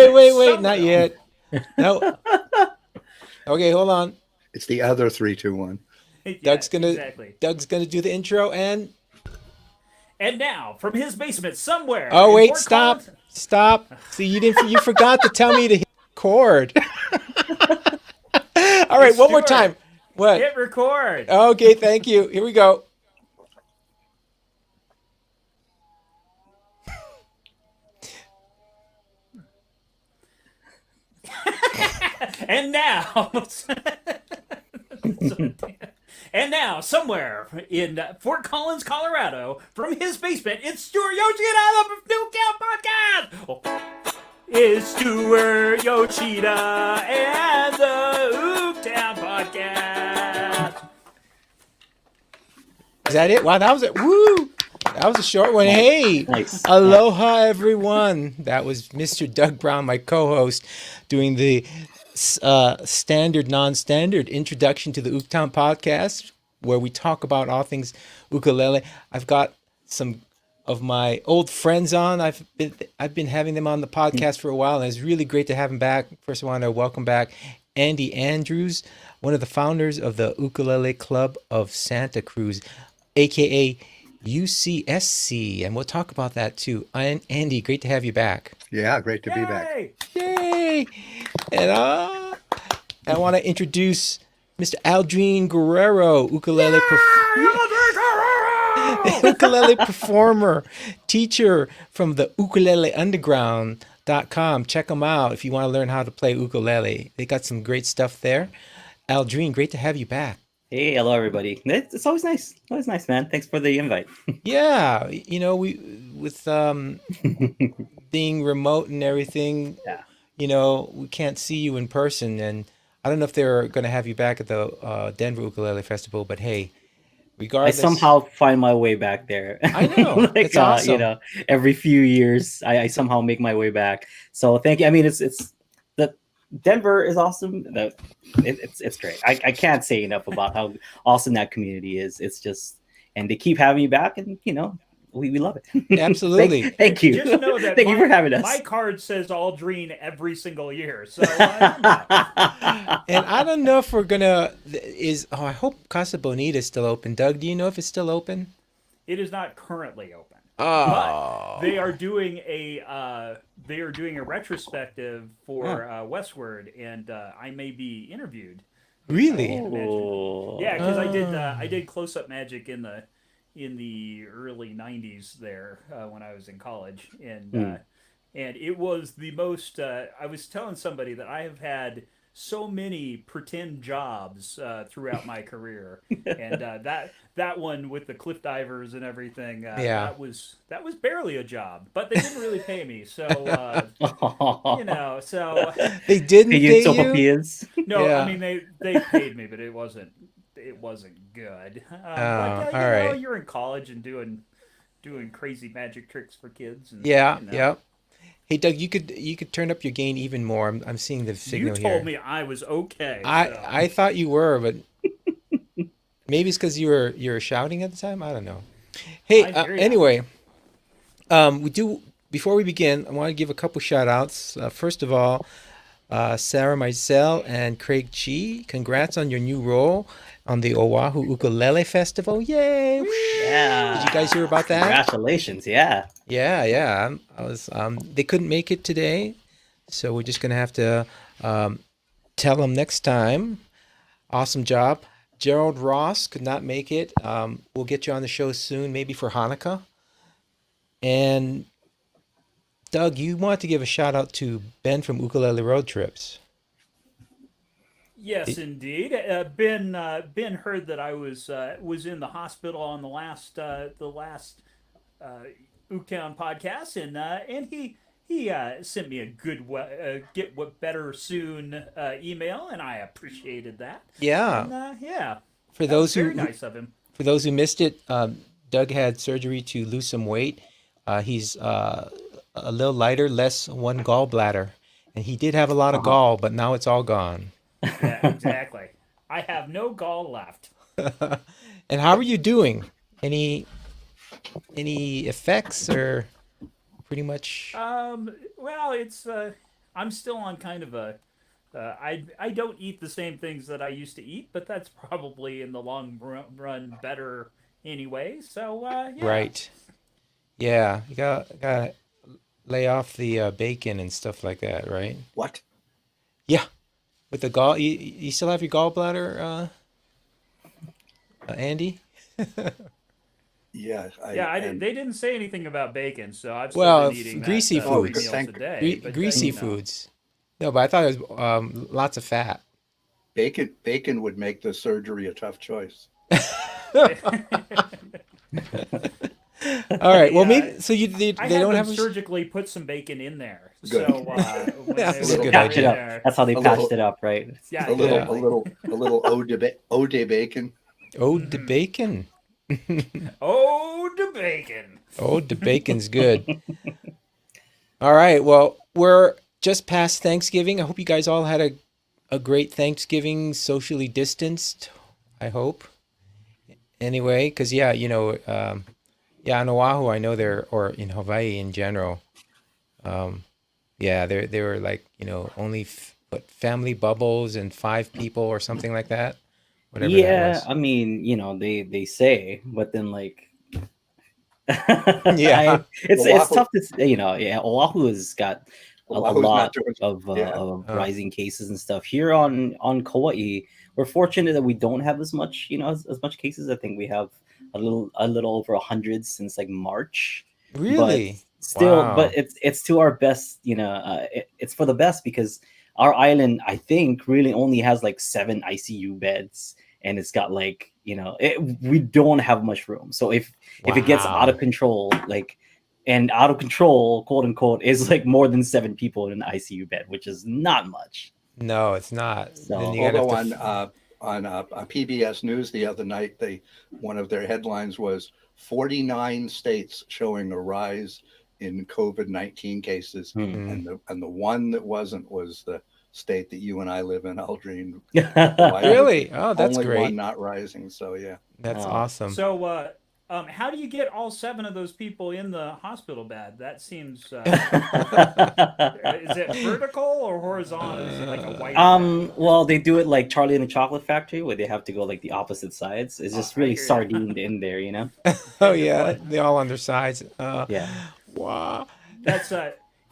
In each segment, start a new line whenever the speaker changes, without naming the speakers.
wait, not yet. No. Okay, hold on.
It's the other 3, 2, 1.
Doug's
Yes,
gonna
exactly.
Doug's gonna do the intro and
And now, from his basement somewhere
oh
in
wait,
Fort
stop.
Collins.
Stop. See, you forgot to tell me to hit record. All
Hey,
right, one more
Stuart,
time. What?
hit record.
Okay, thank you. Here we go.
And now, and now, somewhere in Fort Collins, Colorado, from his basement, it's Stuart Yoshida of the OokTown Podcast. It's Stuart Yoshida and the OokTown Podcast.
Is that it? Wow, that was it. Woo! That was a short one. Hey,
Nice.
aloha, everyone. That was Mr. Doug Brown, my co-host, doing the standard, non-standard introduction to the OokTown Podcast, where we talk about all things ukulele. I've got some of my old friends on. I've been having them on the podcast for a while, and it's really great to have them back. First, I want to welcome back Andy Andrews, one of the founders of the Ukulele Club of Santa Cruz, aka UCSC, and we'll talk about that too. Andy, great to have you back.
Yeah, great to be back.
Yay!
Yay! And I want to introduce Mr. Aldrine Guerrero, ukulele performer, teacher from the ukuleleunderground.com. Check them out if you want to learn how to play ukulele. They got some great stuff there. Aldrine, great to have you back.
Hey, hello everybody. It's always nice. Always nice, man. Thanks for the invite.
Yeah, we with being remote and everything,
Yeah.
we can't see you in person, and I don't know if they're going to have you back at the Denver Ukulele Festival, but hey,
I
regardless,
somehow find my way back there.
I know.
Like
It's awesome.
every few years I somehow make my way back. So thank you. I mean, it's the Denver is awesome. It's great. I can't say enough about how awesome that community is. It's just, and they keep having me back, and we love it.
Absolutely.
Thank you.
Just know that
Thank you for having us.
my card says Aldrine every single year. So
And I don't know if we're gonna I hope Casa Bonita is still open. Doug, do you know if it's still open?
it is not currently open.
Oh,
But they are doing a retrospective for Westward, and I may be interviewed.
really?
Oh.
Yeah, because I did close up magic in the early '90s there when I was in college, and it was the most. I was telling somebody that I have had so many pretend jobs throughout my career, and that one with the cliff divers and everything,
Yeah.
that was barely a job, but they didn't really pay me, so so
They didn't
Hey,
pay you?
Sophia-Pians.
no,
Yeah.
I mean they paid me, but it wasn't good. But
all
you
right.
you're in college and doing crazy magic tricks for kids. And,
Yeah,
you know.
yeah. Hey, Doug, you could turn up your gain even more. I'm seeing the
You
signal
told
here.
me I was okay. so.
I thought you were, but maybe it's because you were shouting at the time. I don't know. Hey,
I hear ya.
anyway, we do before we begin. I want to give a couple shout outs. First of all, Sarah Mizell and Craig Chi, congrats on your new role on the Oahu Ukulele Festival. Yay!
Yeah.
Did you guys hear about that?
Congratulations. Yeah.
Yeah. I was. They couldn't make it today, so we're just gonna have to tell them next time. Awesome job. Gerald Ross could not make it. We'll get you on the show soon, maybe for Hanukkah. And Doug, you want to give a shout out to Ben from Ukulele Road Trips.
Yes, indeed. Ben heard that I was in the hospital on the last OokTown podcast, and he sent me a good get what better soon email, and I appreciated that.
Yeah.
And, yeah,
For
that was
those
very
who
nice of him.
For those who missed it, Doug had surgery to lose some weight. He's a little lighter, less one gallbladder, and he did have a lot of gall, but now it's all gone.
Yeah, exactly. I have no gall left.
And how are you doing? Any effects or pretty much?
Well, it's I'm still on kind of a I don't eat the same things that I used to eat, but that's probably in the long run better anyway. So yeah.
Right. Yeah. You got lay off the bacon and stuff like that, right?
What?
Yeah. With the you still have your gallbladder, Andy?
Yeah.
They didn't say anything about bacon, so I've still
Well,
been eating
greasy
that
Oh,
three
foods.
meals a day. But
Greasy
you know.
foods. No, but I thought it was lots of fat.
bacon would make the surgery a tough choice.
All right. Well,
Yeah,
maybe so they
I
don't
had
have
them
a
surgically put some bacon in there.
Good.
So when
That's
they
a
were
good
Patch
in
it
idea.
up.
there,
That's how they
A
patched
little-
it up, right?
yeah,
A little,
exactly.
a little eau de bacon.
Oh, the bacon.
Oh, the bacon.
Oh, the bacon's good. All right. Well, we're just past Thanksgiving. I hope you guys all had a great Thanksgiving, socially distanced. I hope. Anyway, because yeah, yeah, in Oahu, I know or in Hawaii in general, yeah, they were like, only family bubbles and 5 people or something like that, whatever that
Yeah,
was.
I mean, they say, but then like,
Yeah.
it's
Oahu-
tough to yeah. Oahu has got a
Oahu's
lot
not doing-
of
yeah.
rising cases and stuff. Here on Kauai, we're fortunate that we don't have as much as much cases. I think we have a little over 100 since like March.
Really?
But still,
Wow.
but it's to our best. It's for the best because our island, I think, really only has like 7 ICU beds, and it's got like we don't have much room. So if it gets
Wow.
out of control, and out of control, quote unquote, is like more than 7 people in an ICU bed, which is not much.
No, it's not.
So-
Then you gotta
Although
have
on PBS News the other night, one of their headlines was 49 states showing a rise in COVID-19 cases,
Mm.
and the one that wasn't was the state that you and I live in, Aldrine.
Really? Oh, that's
Only
great.
one not rising. So yeah.
That's
Oh.
awesome.
So how do you get all 7 of those people in the hospital bed? That seems is it vertical or horizontal? Is it like a white bed?
Well, they do it like Charlie and the Chocolate Factory, where they have to go like the opposite sides. It's just
I
really
hear ya.
sardined in there, you know.
Oh yeah, they all on their sides.
Yeah.
Wow.
That's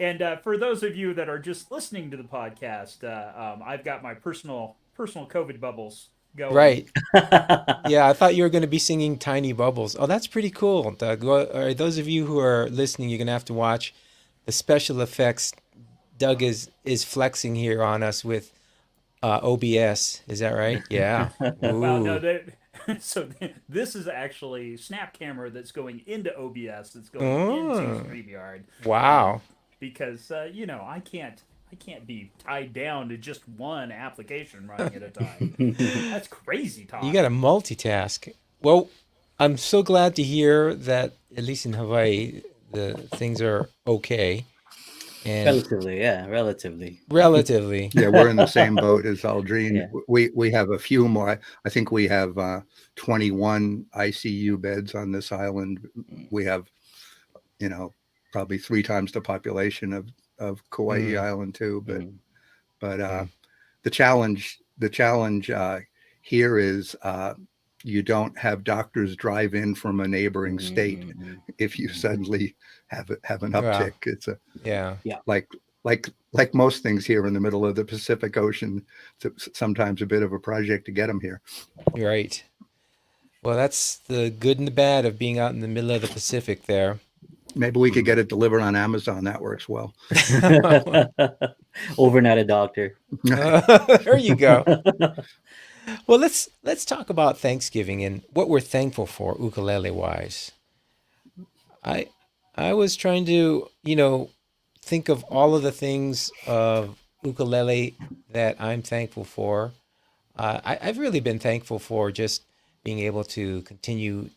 and for those of you that are just listening to the podcast, I've got my personal COVID bubbles going.
Right. Yeah, I thought you were going to be singing Tiny Bubbles. Oh, that's pretty cool, Doug. Well, all right, those of you who are listening, you're going to have to watch the special effects. Doug is flexing here on us with OBS. Is that right? Yeah.
Well, no,
Ooh.
so this is actually Snap Camera that's going into OBS. That's going
Oh.
into StreamYard.
Wow.
Because I can't be tied down to just one application running at a time. That's crazy talk.
You got to multitask. Well, I'm so glad to hear that at least in Hawaii, the things are okay. And
Relatively, yeah, relatively.
relatively.
Yeah, we're in the same boat as Aldrine.
Yeah.
We have a few more. I think we have 21 ICU beds on this island. We have, probably 3 times the population of Kauai Island too. But the challenge here is you don't have doctors drive in from a neighboring state if you suddenly have an uptick. It's
Yeah.
like most things here in the middle of the Pacific Ocean. It's sometimes a bit of a project to get them here.
You're right. Well, that's the good and the bad of being out in the middle of the Pacific there.
Maybe we could get it delivered on Amazon. That works well.
Overnight a doctor.
There you go. Well, let's talk about Thanksgiving and what we're thankful for ukulele wise. I was trying to, think of all of the things of ukulele that I'm thankful for. I've really been thankful for just being able to continue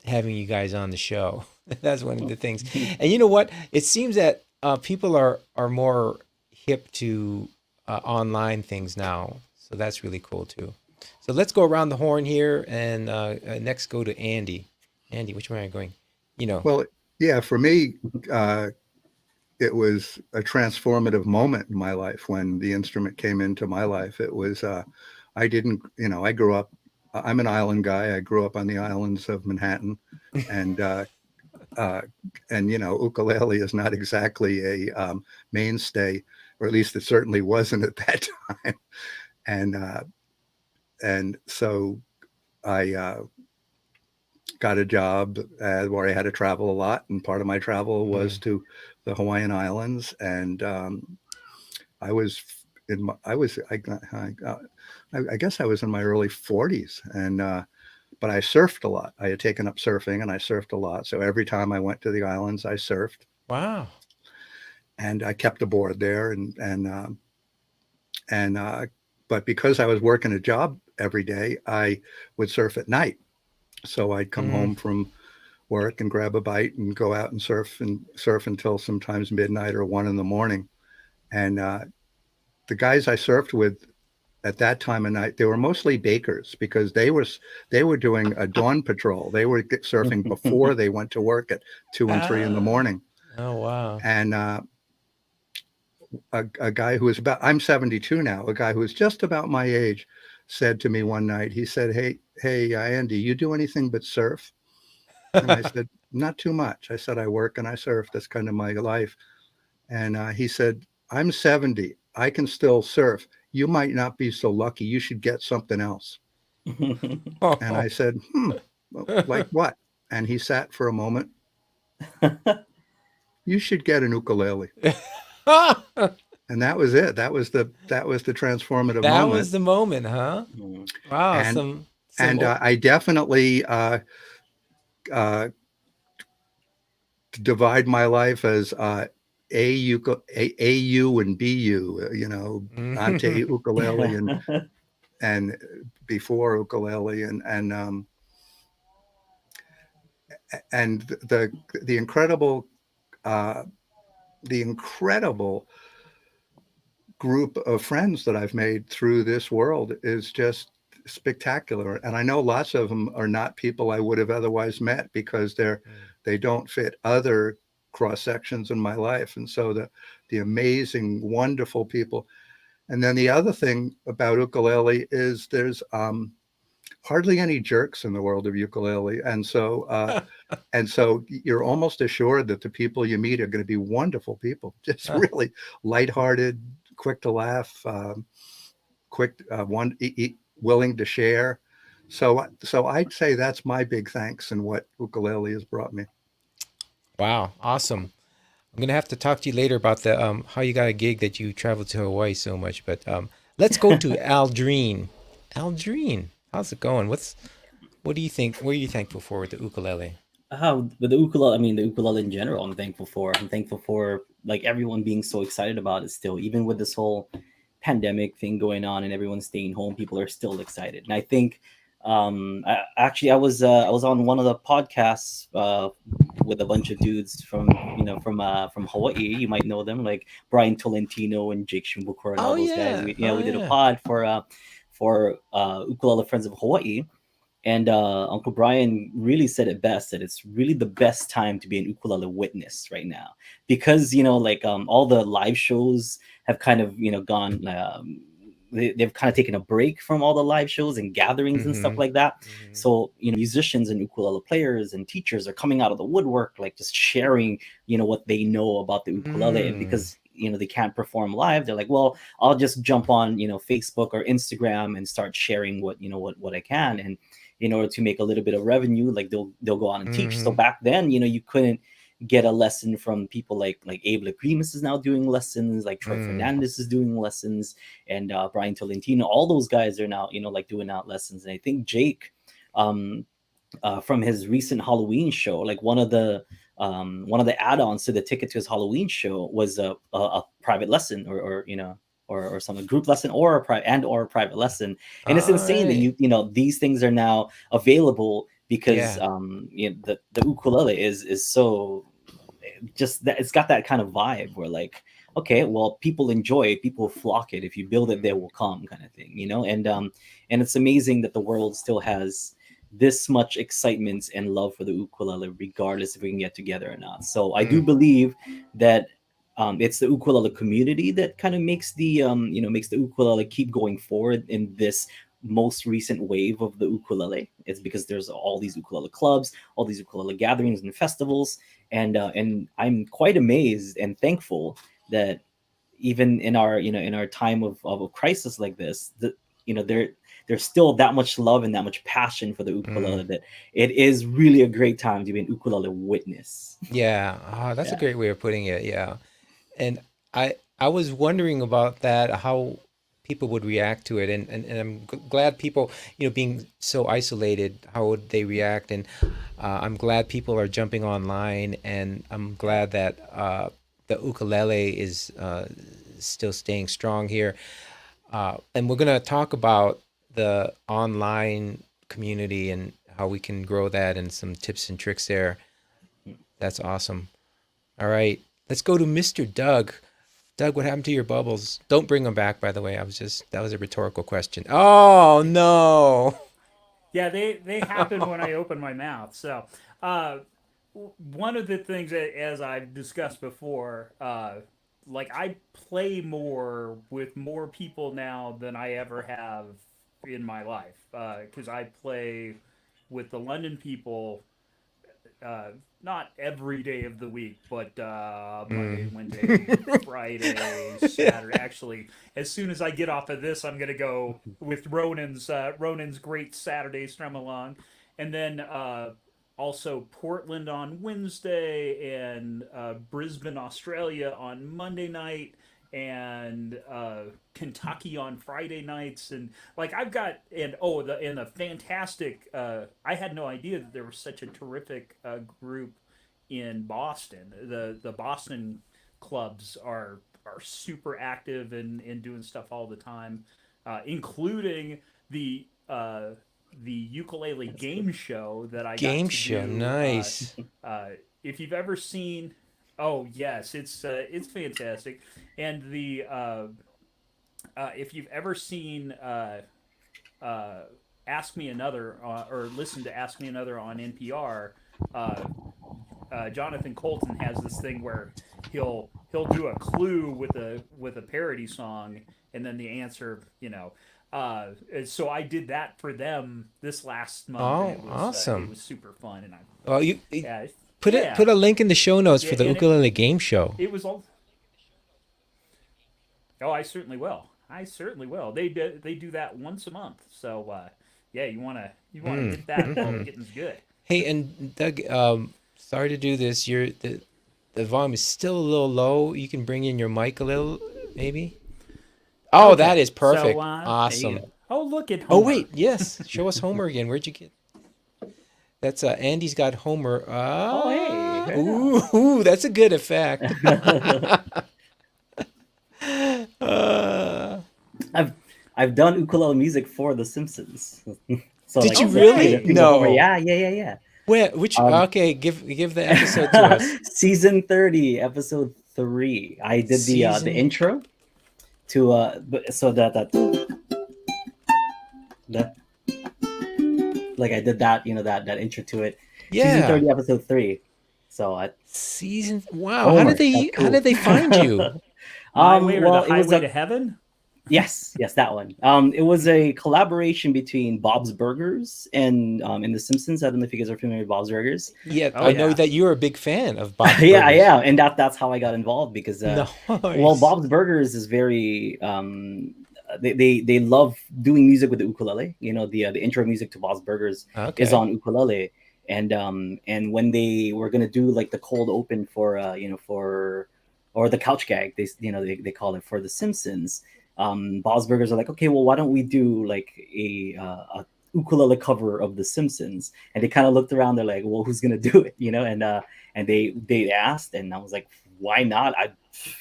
having you guys on the show. That's one of the things. And you know what? It seems that people are more hip to online things now. So that's really cool too. So let's go around the horn here and next go to Andy. Andy, which way are you going?
Well, yeah, for me, it was a transformative moment in my life when the instrument came into my life. It was, I didn't, I grew up, I'm an island guy. I grew up on the islands of Manhattan, and, ukulele is not exactly a mainstay, or at least it certainly wasn't at that time. And so I got a job where I had to travel a lot, and part of my travel was to the Hawaiian Islands, and I guess I was in my early 40s, and but I surfed a lot. I had taken up surfing, and I surfed a lot. So every time I went to the islands, I surfed.
Wow.
And I kept a board there, but because I was working a job every day, I would surf at night. So I'd come home from work and grab a bite and go out and surf until sometimes midnight or 1 a.m. And the guys I surfed with at that time of night, they were mostly bakers, because they were doing a dawn patrol. They were surfing before they went to work at 2 and 3 a.m.
Oh, wow.
And a guy who was I'm 72 now, a guy who was just about my age said to me one night, he said, hey, Andy, you do anything but surf? And I said, not too much. I said, I work and I surf. That's kind of my life. And he said, I'm 70. I can still surf. You might not be so lucky. You should get something else. And I said, like what? And he sat for a moment. You should get an ukulele. And that was it. That was the transformative moment.
That was the moment, huh? Wow.
And I definitely divide my life as AU and BU, ante ukulele and before ukulele, and the incredible group of friends that I've made through this world is just spectacular. And I know lots of them are not people I would have otherwise met, because they don't fit other cross sections in my life. And so the amazing, wonderful people. And then the other thing about ukulele is there's hardly any jerks in the world of ukulele. And so you're almost assured that the people you meet are going to be wonderful people, just really lighthearted, quick to laugh, willing to share. So I'd say that's my big thanks and what ukulele has brought me.
Wow, awesome. I'm gonna have to talk to you later about the how you got a gig that you traveled to Hawaii so much. But let's go to Aldrine. Aldrine, how's it going? What do you think? What are you thankful for with the ukulele?
With the ukulele, the ukulele in general, I'm thankful for like everyone being so excited about it still, even with this whole pandemic thing going on and everyone staying home, people are still excited. And I think I was on one of the podcasts with a bunch of dudes from Hawaii. You might know them, like Brian Tolentino and Jake Shimbukuro and all those guys. We did a pod for Ukulele Friends of Hawaii. And Uncle Brian really said it best, that it's really the best time to be an ukulele witness right now, because all the live shows have kind of gone. They've kind of taken a break from all the live shows and gatherings and stuff like that. So musicians and ukulele players and teachers are coming out of the woodwork, like just sharing what they know about the ukulele. And because they can't perform live, they're like, well, I'll just jump on Facebook or Instagram and start sharing what I can, and in order to make a little bit of revenue, like they'll go on and teach. So back then, you couldn't get a lesson from people like Abe Lagrimas is now doing lessons, like Troy Fernandez is doing lessons, and Brian Tolentino. All those guys are now doing out lessons. And I think Jake, from his recent Halloween show, like one of the add-ons to the ticket to his Halloween show was a private lesson or some group lesson or a private lesson. And it's insane that these things are now available, because the ukulele is so just that it's got that kind of vibe where like, okay, well, people enjoy it, people flock it. If you build it, they will come, kind of thing, and it's amazing that the world still has this much excitement and love for the ukulele, regardless if we can get together or not. So I do believe that it's the ukulele community that kind of makes the makes the ukulele keep going forward in this most recent wave of the ukulele. It's because there's all these ukulele clubs, all these ukulele gatherings and festivals, and I'm quite amazed and thankful that even in our in our time of a crisis like this, that there's still that much love and that much passion for the ukulele that it is really a great time to be an ukulele witness.
Yeah, that's a
Yeah.
great way of putting it. Yeah, and I was wondering about that, how people would react to it, and I'm glad people, being so isolated, how would they react? And I'm glad people are jumping online, and I'm glad that the ukulele is still staying strong here. And we're gonna talk about the online community and how we can grow that, and some tips and tricks there. That's awesome. All right, let's go to Mr. Doug. Doug, what happened to your bubbles? Don't bring them back, by the way. That was a rhetorical question. Oh no.
Yeah, they happen when I open my mouth. So, one of the things that, as I've discussed before, like I play more with more people now than I ever have in my life. Because I play with the London people, not every day of the week, but Monday, Wednesday, Friday, Saturday. Actually, as soon as I get off of this, I'm gonna go with Ronan's great Saturday strum along, and then also Portland on Wednesday, and Brisbane, Australia on Monday night, and Kentucky on Friday nights, and like I've got the fantastic. I had no idea that there was such a terrific group in Boston. The Boston clubs are super active and doing stuff all the time, including the ukulele game show that I got
Game
to
show,
do.
nice.
If you've ever seen, oh yes, it's fantastic, and the if you've ever seen Ask Me Another or listen to Ask Me Another on NPR, Jonathan Colton has this thing where he'll do a clue with a parody song, and then the answer, so I did that for them this last month.
Oh,
And it was,
awesome.
it was super fun, and
Well, you
yeah,
put a link in the show notes for the
and
ukulele game show.
it was all. Oh, I certainly will. They do that once a month. So yeah, you wanna get that while the getting's good.
Hey, and Doug, sorry to do this. The volume is still a little low. You can bring in your mic a little, maybe. Oh,
Okay,
that is perfect.
so,
Awesome.
go.
Oh, look at Homer.
Oh wait, yes. Show us Homer again. Where'd you get? That's Andy's got Homer.
Oh, hey.
Ooh, that's a good effect.
I've done ukulele music for The Simpsons. So
Did
like,
you
it's
really?
like,
No.
Yeah.
Where? Which? Okay, give the episode to us.
Season 30, episode 3. I did
Season-
the intro to so that like I did that, that intro to it. Season
Yeah.
30, episode 3. So
Season. Wow.
Homer,
How did they?
that's cool.
How did they find you?
My Way or
well,
the
it was
Highway
a,
to Heaven.
yes, that one. It was a collaboration between Bob's Burgers and The Simpsons. I don't know if you guys are familiar with Bob's Burgers.
Yeah,
Oh,
I know
yeah.
that you're a big fan of Bob's
Yeah,
Burgers.
yeah, and that's how I got involved because
Nice.
well, Bob's Burgers is very they love doing music with the ukulele. The intro music to Bob's Burgers
Okay.
is on ukulele, and when they were gonna do like the cold open for or the couch gag, they call it for The Simpsons. Bob's Burgers are like, okay, well, why don't we do like a ukulele cover of The Simpsons? And they kind of looked around. They're like, well, who's gonna do it? And they asked, and I was like, why not?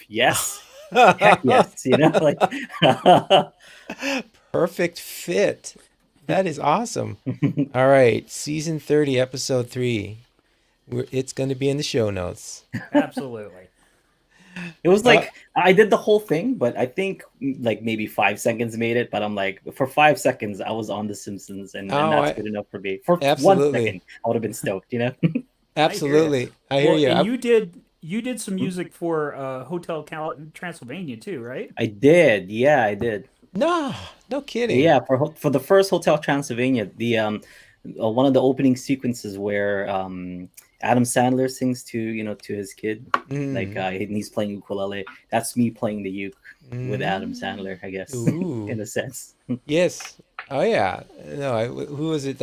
Yes, heck yes. Like
Perfect fit. That is awesome. All right, season 30, episode 3. It's going to be in the show notes.
Absolutely.
it was like I did the whole thing, but I think like maybe 5 seconds made it. But I'm like, for 5 seconds, I was on The Simpsons, and that's good enough for me. For
Absolutely.
1 second, I would have been stoked.
Absolutely. I hear you.
And You did some music for Transylvania too, right?
I did. Yeah, I did.
No, no kidding.
Yeah, for the first Hotel Transylvania, the one of the opening sequences where Adam Sandler sings to his kid, like and he's playing ukulele. That's me playing the uke with Adam Sandler, I guess,
Ooh.
in a sense.
Yes. Oh yeah. No, who was it?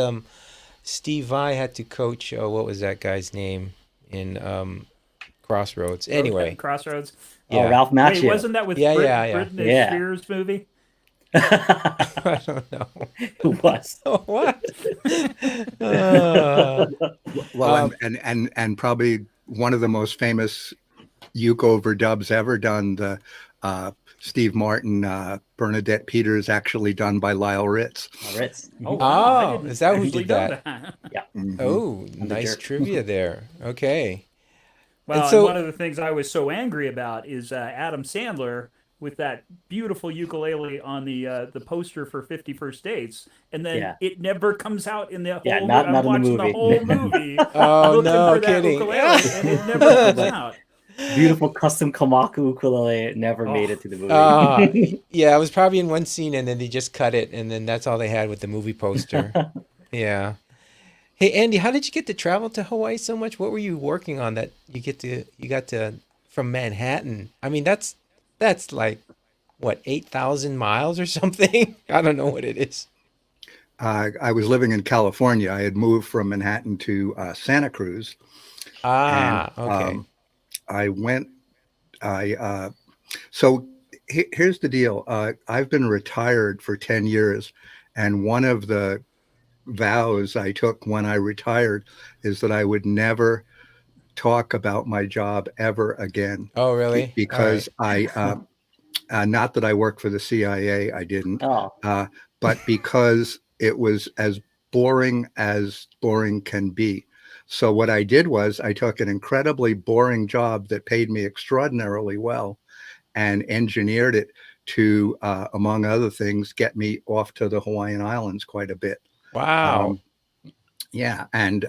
Steve Vai had to coach. What was that guy's name in Crossroads? Anyway.
Okay, Crossroads.
Yeah.
Oh, Ralph
Wait,
Macchio.
wasn't that with
Yeah.
Britney Spears movie?
I don't know.
Who was?
What?
Well, and probably one of the most famous uke overdubs ever done, the Steve Martin, Bernadette Peters, actually done by Lyle Ritz.
Ritz.
Oh, wow, I
Oh,
didn't
is that who
actually
did
know
that?
Yeah.
Mhm.
Oh,
And the
nice
jerk.
trivia there. Okay.
Well,
And so-
and one of the things I was so angry about is Adam Sandler with that beautiful ukulele on the poster for 50 First Dates, and then
Yeah.
it never comes out in the whole
Yeah,
movie.
not
I'm
in the
watching
movie.
the whole movie
Oh,
looking
no
for that
kidding.
ukulele, and it never comes out.
Beautiful custom Kamaku ukulele never made it to the movie.
Yeah, it was probably in one scene and then they just cut it and then that's all they had with the movie poster. Yeah. Hey Andy, how did you get to travel to Hawaii so much? What were you working on that you got to from Manhattan? I mean, that's like what, 8,000 miles or something? I don't know what it is.
I was living in California. I had moved from Manhattan to Santa Cruz.
Okay.
I went. So here's the deal. I've been retired for 10 years, and one of the vows I took when I retired is that I would never talk about my job ever again.
Oh, really?
Because not that I work for the CIA, I didn't,
Oh.
but because it was as boring can be. So what I did was I took an incredibly boring job that paid me extraordinarily well and engineered it to, among other things, get me off to the Hawaiian Islands quite a bit.
Wow.
Yeah. And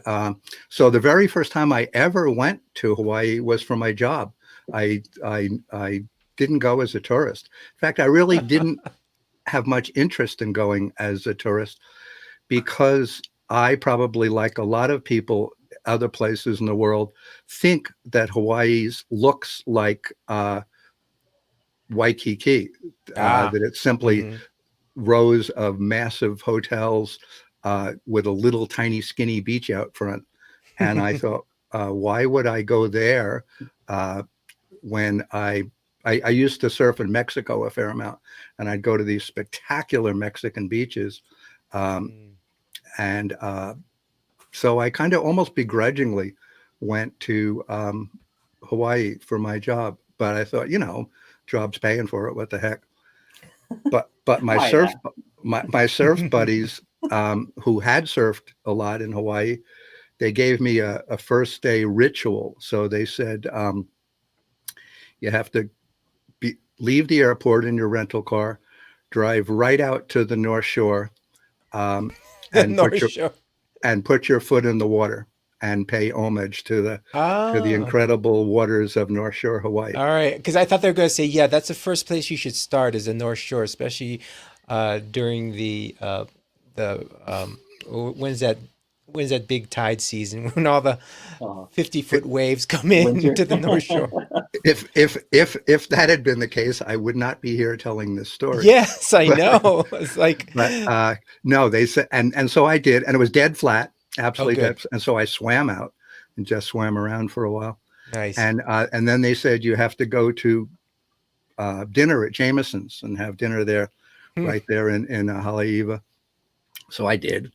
so the very first time I ever went to Hawaii was for my job. I didn't go as a tourist. In fact, I really didn't have much interest in going as a tourist because I probably, like a lot of people other places in the world, think that Hawaii's looks like Waikiki, that it's simply rows of massive hotels with a little tiny skinny beach out front. And I thought, why would I go there when I used to surf in Mexico a fair amount, and I'd go to these spectacular Mexican beaches. And so I kind of almost begrudgingly went to Hawaii for my job. But I thought, job's paying for it. What the heck? But my surf buddies who had surfed a lot in Hawaii, they gave me a first day ritual. So they said, you have to leave the airport in your rental car, drive right out to the North Shore, and put your foot in the water and pay homage to the incredible waters of North Shore Hawaii.
All right, because I thought they were going to say, yeah, that's the first place you should start is the North Shore, especially during the when's that big tide season when all the 50-foot waves come in to the North Shore.
If that had been the case, I would not be here telling this story.
Yes, I know. It's like,
but no, they said, and so I did, and it was dead flat, absolutely dead. And so I swam out and just swam around for a while.
Nice.
And then they said you have to go to dinner at Jameson's and have dinner there, right there in Haleiwa. So I did.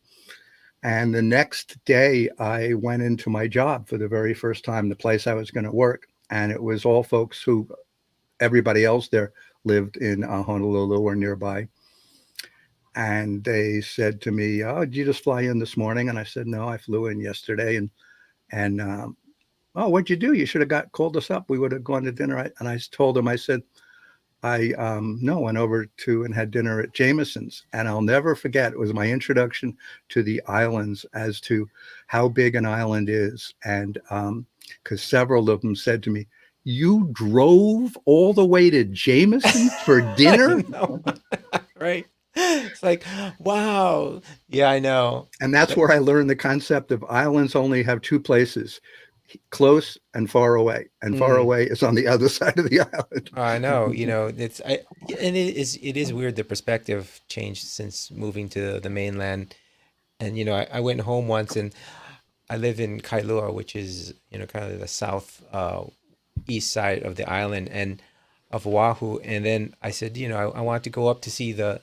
And the next day I went into my job for the very first time, the place I was going to work. And it was all folks who, everybody else there lived in Honolulu or nearby. And they said to me, "Oh, did you just fly in this morning?" And I said, "No, I flew in yesterday." And "Oh, what'd you do? You should have called us up. We would have gone to dinner." And I told them, I said, I went over to and had dinner at Jameson's. And I'll never forget, it was my introduction to the islands as to how big an island is. And because several of them said to me, "You drove all the way to Jameson for dinner?"
I know. Right? It's like, wow. Yeah, I know.
And that's where I learned the concept of islands only have two places, close and far away. And far away is on the other side of the island.
I know, and it is weird the perspective changed since moving to the mainland. And I went home once, and I live in Kailua, which is kind of the south east side of the island and of Oahu. And then I said, I want to go up to see the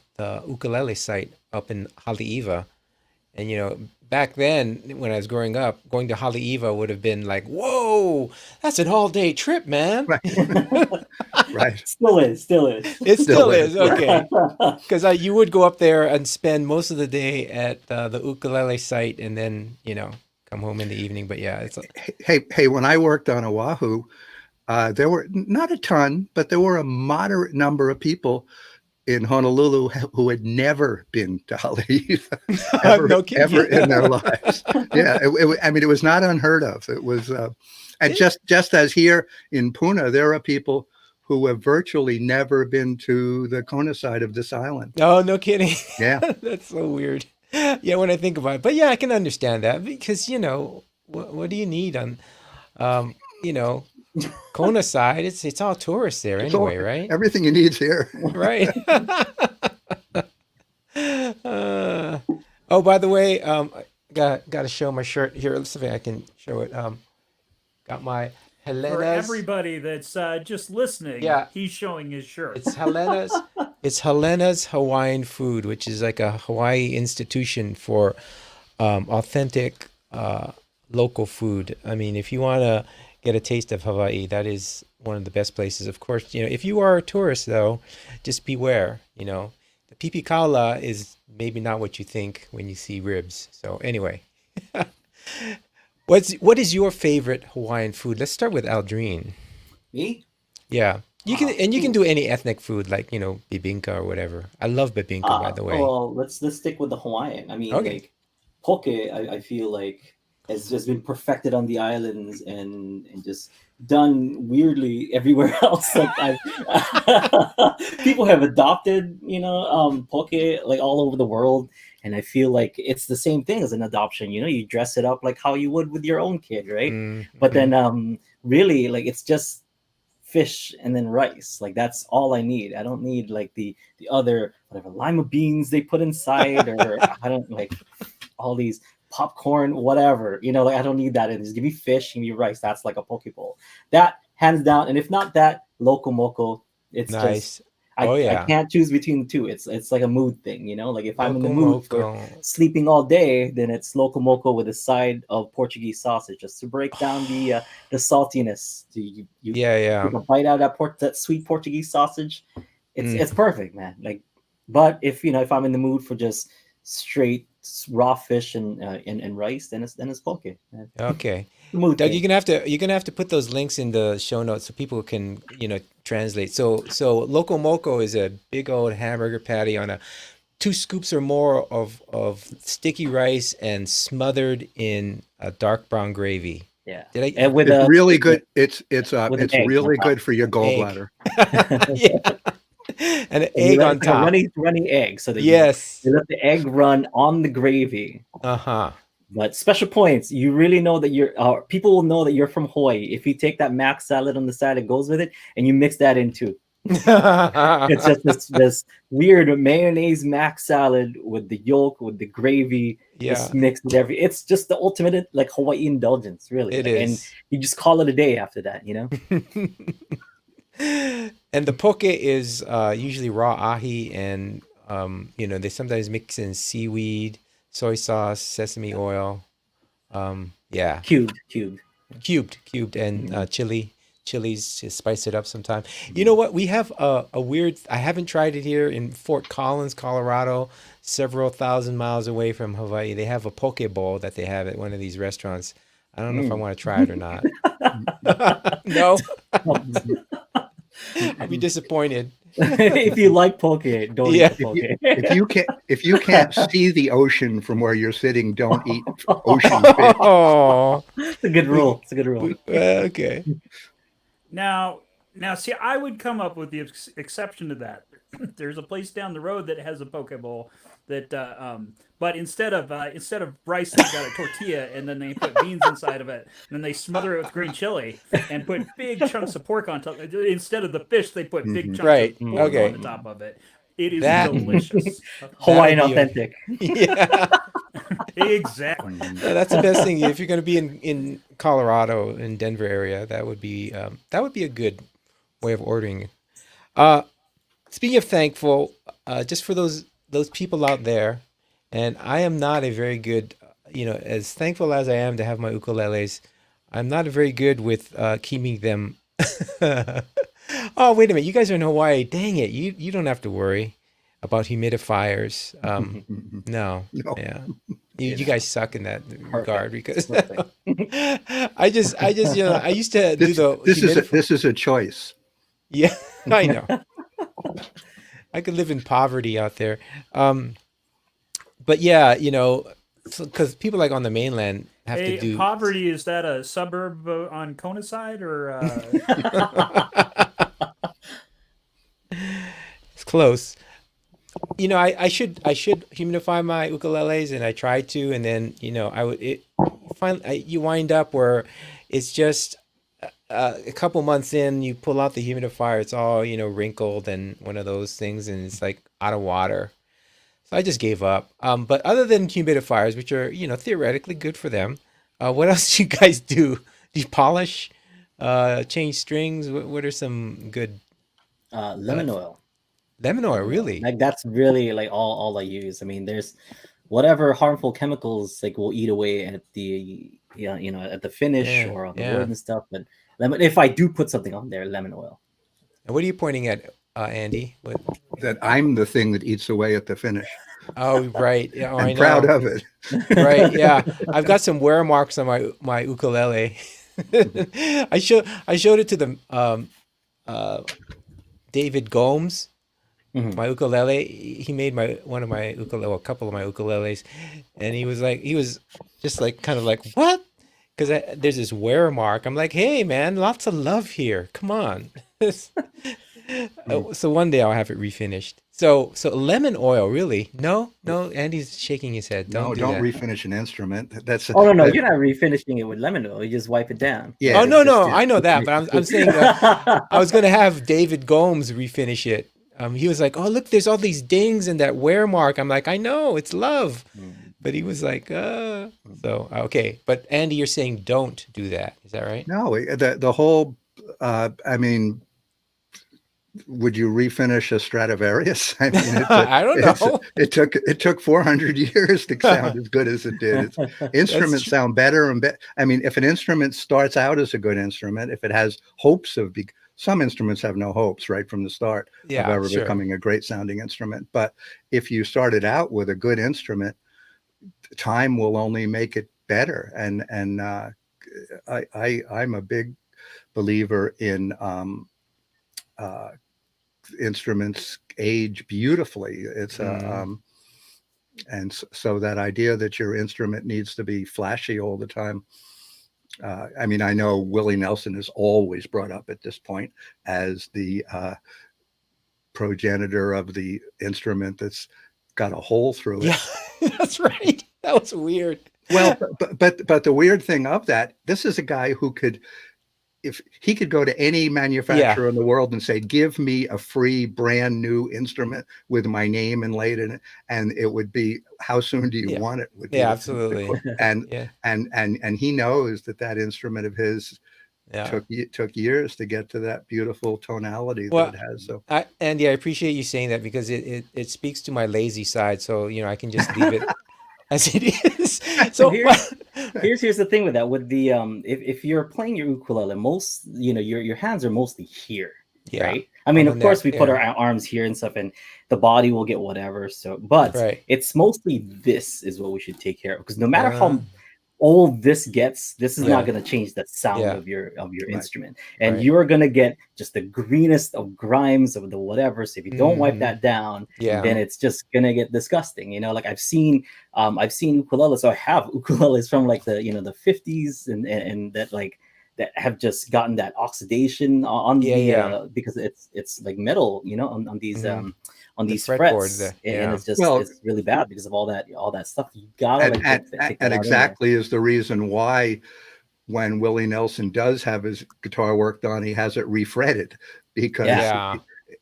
ukulele site up in Haleiwa. And back then when I was growing up, going to Haleiwa would have been like, whoa, that's an all-day trip, man.
Right. Right.
Still is.
It still is. Okay. Because you would go up there and spend most of the day at the ukulele site, and then come home in the evening. But yeah, it's like,
Hey, when I worked on Oahu, there were not a ton, but there were a moderate number of people in Honolulu who had never been to Haleiwa
No kidding.
ever in their lives. Yeah, it was not unheard of. It was, and just as here in Puna, there are people who have virtually never been to the Kona side of this island.
Oh, no kidding.
Yeah.
That's so weird. Yeah, when I think about it. But yeah, I can understand that because, what do you need on, Kona side? It's all tourists there anyway, right?
Everything you need is here.
Right. Oh, by the way, I got to show my shirt here. Let's see if I can show it. Got my
For
Helena's.
everybody that's just listening,
Yeah.
he's showing his shirt.
It's Helena's. It's Helena's Hawaiian Food, which is like a Hawaii institution for authentic local food. I mean, if you want to get a taste of Hawaii, that is one of the best places. Of course, if you are a tourist, though, just beware. The pipi kaula is maybe not what you think when you see ribs. So anyway, what is your favorite Hawaiian food? Let's start with Aldrine.
Me?
Yeah. You can do any ethnic food like, bibinka or whatever. I love bibinka, by the way.
Well, let's stick with the Hawaiian. I mean,
Okay.
like poke, I feel like has just been perfected on the islands and just done weirdly everywhere else. Like people have adopted, poke like all over the world, and I feel like it's the same thing as an adoption. You dress it up like how you would with your own kid, right?
Mm-hmm.
But then, really, like it's just fish and then rice. Like that's all I need. I don't need like the other whatever lima beans they put inside, or I don't like all these popcorn, whatever. Like I don't need that. Just give me fish, give me rice. That's like a poke bowl. That hands down. And if not that, loco moco. It's
Nice.
just I can't choose between the two. It's like a mood thing, Like if I'm in the mood for sleeping all day, then it's loco moco with a side of Portuguese sausage, just to break down the saltiness. You take a bite out of that sweet Portuguese sausage. It's perfect, man. Like, but if if I'm in the mood for just straight raw fish and rice, then it's poke.
Okay.
Mood
Doug,
thing.
you're gonna have to put those links in the show notes so people can translate. So loco moco is a big old hamburger patty on 2 scoops or more of sticky rice and smothered in a dark brown gravy.
Yeah.
And
It's really good. It's
egg
really
on
good for your gallbladder.
Yeah. And an egg on top.
Runny egg, so that
Yes.
you let the egg run on the gravy.
Uh-huh.
But special points, you really know that people will know that you're from Hawaii if you take that mac salad on the side that goes with it and you mix that in too. It's just this weird mayonnaise mac salad with the yolk, with the gravy, just mixed with it's just the ultimate like Hawaii indulgence, really.
It
And
is.
you just call it a day after that,
And the poke is usually raw ahi, and they sometimes mix in seaweed, soy sauce, sesame oil, cubed, and chilies to spice it up sometime. You know what? We have a weird. I haven't tried it here in Fort Collins, Colorado, several thousand miles away from Hawaii. They have a poke bowl that they have at one of these restaurants. I don't know if I want to try it or not. No. I'll be disappointed.
If you like poke, don't
Yeah.
eat poke.
If you can't see the ocean from where you're sitting, don't eat ocean fish.
Oh,
It's a good rule. It's a good rule.
okay.
Now, see, I would come up with the exception to that. There's a place down the road that has a poke bowl that, but instead of rice, they've got a tortilla, and then they put beans inside of it, and then they smother it with green chili and put big chunks of pork on top. Instead of the fish, they put big chunks
Right.
of pork
Okay.
on the top of it. It is
That-
delicious.
Hawaiian
That'd be a-
authentic.
Yeah.
Exactly.
Yeah, that's the best thing. If you're going to be in Colorado, in Denver area, that would be a good way of ordering. Speaking of thankful, just for those people out there, and I am not a very good, as thankful as I am to have my ukuleles, I'm not very good with keeping them. Oh, wait a minute! You guys are in Hawaii. Dang it! You don't have to worry about humidifiers. No.
No.
Yeah. You guys suck in that regard because
Perfect.
I just I used to do the
This is a choice.
yeah, I know. I could live in poverty out there. But yeah, because people like on the mainland have to do
Poverty, is that a suburb on Kona side or?
it's close. I should humidify my ukuleles, and I try to, and then you wind up where it's just a couple months in, you pull out the humidifier, it's all wrinkled and one of those things, and it's like out of water. So I just gave up. But other than humidifiers, which are theoretically good for them, what else do you guys do? Do you polish, change strings? What are some good
Lemon oil.
lemon oil? Really?
Like that's really like all I use. I mean, there's whatever harmful chemicals like will eat away at the at the finish
Yeah,
or on the
yeah.
wood and stuff. But lemon, if I do put something on there, lemon oil.
And what are you pointing at, Andy? What?
That I'm the thing that eats away at the finish.
Oh, right. Yeah, I
I'm
know.
proud of it.
Right. Yeah, I've got some wear marks on my ukulele. I showed it to the David Gomes, my ukulele. He made one of my ukulele, a couple of my ukuleles, and he was just like kind of like, what? Because there's this wear mark. I'm like, hey man, lots of love here. Come on. So one day I'll have it refinished. So lemon oil, really? No. Andy's shaking his head. Don't do
don't
that.
refinish an instrument. That's
Oh no, you're not refinishing it with lemon oil. You just wipe it down.
Yeah.
Oh no,
it's just-
I know that, but I'm saying I was going to have David Gomes refinish it. He was like, "Oh look, there's all these dings and that wear mark." I'm like, "I know, it's love," but he was like, So okay, but Andy, you're saying don't do that. Is that right?
No, the whole. I mean, would you refinish a Stradivarius? I mean,
I don't know.
It took 400 years to sound as good as it did. Instruments
true.
sound better and better. I mean, if an instrument starts out as a good instrument, if it has hopes of some instruments have no hopes right from the start of ever
sure.
becoming a great sounding instrument. But if you started out with a good instrument, time will only make it better. And I'm a big believer in instruments age beautifully. It's and so that idea that your instrument needs to be flashy all the time. I mean, I know Willie Nelson is always brought up at this point as the progenitor of the instrument that's got a hole through it.
Yeah, that's right. That was weird.
Well, but the weird thing of that, this is a guy who could, if he could go to any manufacturer in the world and say, give me a free brand new instrument with my name inlaid in it, and it would be, how soon do you want it? Would be
Yeah,
the-
absolutely.
And he knows that instrument of his took years to get to that beautiful tonality that it has. So
Andy, I appreciate you saying that because it speaks to my lazy side. So I can just leave it as it is. So
here's the thing with that. With the if you're playing your ukulele, most your hands are mostly here, right? I mean, of course, we put our arms here and stuff, and the body will get whatever. So, but it's mostly this is what we should take care of, because no matter how all this is
Yeah.
not going to change the sound
Yeah.
of your
Right.
instrument, and
Right.
you're going to get just the greenest of grimes of the whatever. So if you don't wipe
Mhm.
that down,
Yeah.
then it's just gonna get disgusting. Like I've seen ukuleles. So I have ukuleles from like the the 50s and that like that have just gotten that oxidation on
Yeah,
the
yeah.
because it's like metal, on these
Mhm.
on
The
these
fretboard,
frets,
the-
and
yeah.
it's just
Well,
it's really bad because of all that stuff. You gotta
and
like
and,
take
and
that out anyway.
exactly is the reason why when Willie Nelson does have his guitar worked on, he has it refretted because
Yeah.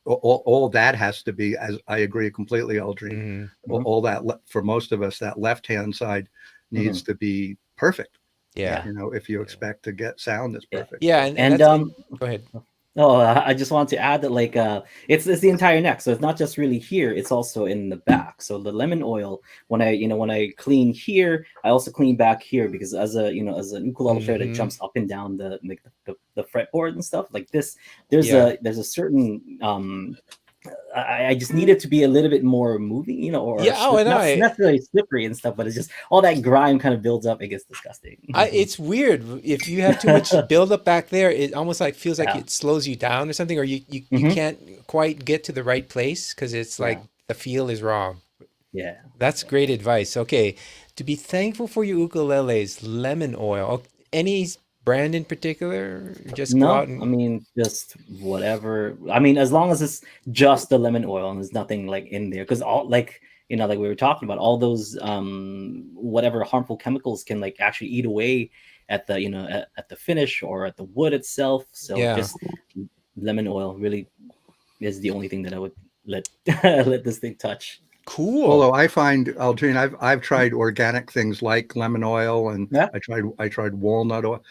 all that has to be, as I agree completely, Aldrine,
Mhm.
Mhm.
all that for most of us, that left-hand side needs to be perfect,
Yeah.
if you expect to get sound that's
Yeah.
perfect.
Yeah,
So,
and
And
that's go ahead.
Oh, I just want to add that like it's the entire neck, so it's not just really here; it's also in the back. So the lemon oil, when I clean here, I also clean back here because as an ukulele player that
Mhm.
jumps up and down the fretboard and stuff like this, there's
Yeah.
a certain I just need it to be a little bit more moving, or
Yeah, oh, and
not necessarily slippery and stuff, but it's just all that grime kind of builds up. It gets disgusting.
It's weird if you have too much buildup back there. It almost like feels like
Yeah.
it slows you down or something, or you
Mhm.
can't quite get to the right place because it's like
Yeah.
the feel is wrong.
Yeah.
That's great advice. Okay, to be thankful for your ukuleles, lemon oil. Any brand in particular? Just go
No,
out and
I mean just whatever. I mean, as long as it's just the lemon oil and there's nothing like in there, because all like like we were talking about, all those whatever harmful chemicals can like actually eat away at the at the finish or at the wood itself. So
yeah.
just lemon oil really is the only thing that I would let let this thing touch.
Cool.
although I find, Aldrine, I've tried organic things like lemon oil, and
Yeah.
I tried walnut oil.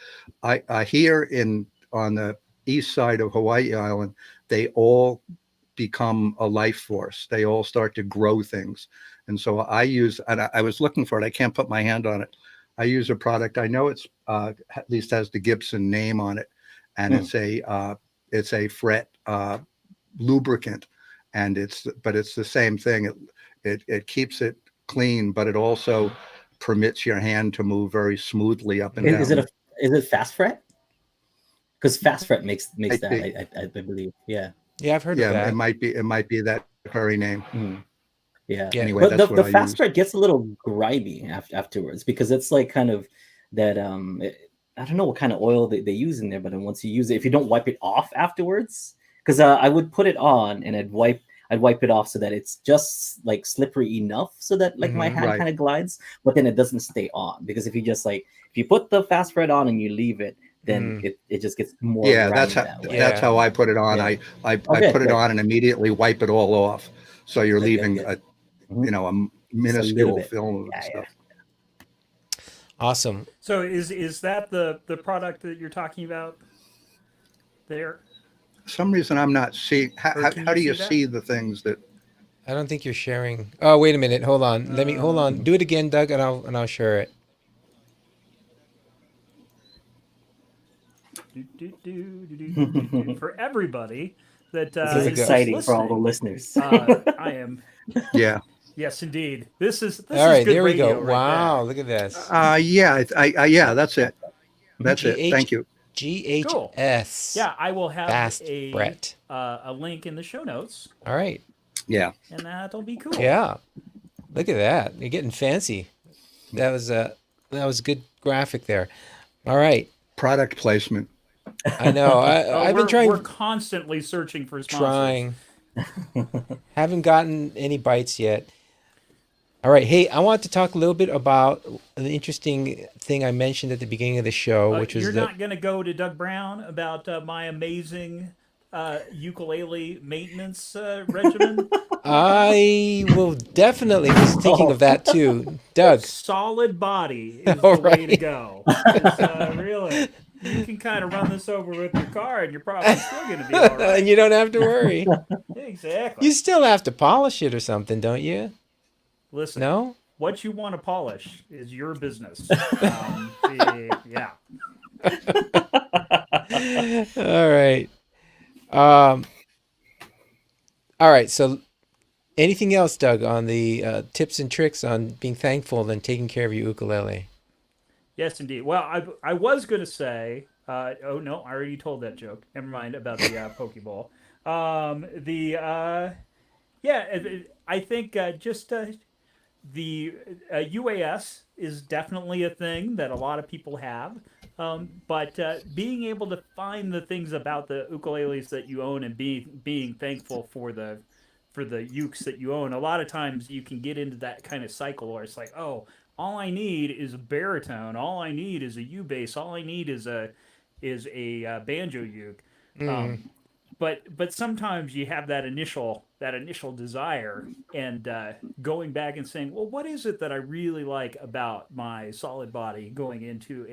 I here on the east side of Hawaii Island, they all become a life force. They all start to grow things. And so I use, and I was looking for it. I can't put my hand on it. I use a product. I know it's at least has the Gibson name on it, and it's a fret lubricant, and it's the same thing. It keeps it clean, but it also permits your hand to move very smoothly up and
Is
down.
is it fast fret? Because fast fret makes
I
that
think,
I believe. Yeah.
Yeah, I've heard of
yeah,
that.
it might be that very name.
Mhm. Yeah,
Yeah.
Anyway,
but
that's what
the
I
fast
use.
spread gets a little grimy afterwards because it's like kind of that I don't know what kind of oil they use in there, but then once you use it, if you don't wipe it off afterwards, because I would put it on and I'd wipe it off so that it's just like slippery enough so that like my
Mhm.
hand
Right.
kind of glides, but then it doesn't stay on because if you just like if you put the fast spread on and you leave it, then it just gets more
Yeah,
grimy that way.
that's how I put it on.
Yeah.
I
Okay,
put it
good.
on and immediately wipe it all off. So you're
Good, good,
leaving
good.
a
Mhm.
a
Just a little
minuscule
bit.
film and
Yeah,
stuff.
Awesome.
So is that the product that you're talking about there?
For some reason I'm not seeing.
Or can
How
you
do you
see that?
see the things that?
I don't think you're sharing. Oh, wait a minute. Hold on. Let me hold on. Do it again, Doug, and I'll share it.
For everybody that
This is
There we go.
exciting for all the
listening,
listeners.
I am.
Yeah.
Yes, indeed. This is
All right,
good
there we go.
radio right
Wow,
there.
look at this.
Yeah. Yeah. That's it. That's it. Thank you.
Cool.
GHS.
Yeah, I will have
Fast
a
fret.
link in the show notes,
All right.
Yeah.
and that'll be cool.
Yeah. Look at that. You're getting fancy. That was good graphic there. All right.
Product placement.
I know. I've been
We're
trying.
constantly searching for sponsors.
Haven't gotten any bites yet. All right. Hey, I want to talk a little bit about the interesting thing I mentioned at the beginning of the show, which was
You're not going to go to Doug Brown about my amazing ukulele maintenance regimen.
I will definitely was thinking of that too. Doug.
Solid body is
All
the way to
right.
go. Really, you can kind of run this over with your car, and you're probably still going to be all right.
And you don't have to worry.
Exactly.
You still have to polish it or something, don't you?
Listen,
No?
what you want to polish is your business. Yeah.
All right. All right. So, anything else, Doug, on the tips and tricks on being thankful and taking care of your ukulele?
Yes, indeed. Well, I was going to say, oh no, I already told that joke. Never mind about the Pokeball. Yeah, I think just the UAS is definitely a thing that a lot of people have. But being able to find the things about the ukuleles that you own and being thankful for the ukes that you own, a lot of times you can get into that kind of cycle where it's like, oh, all I need is a baritone, all I need is a U bass, all I need is a banjo uke.
Mm.
But sometimes you have that initial desire, and going back and saying, well, what is it that I really like about my solid body going into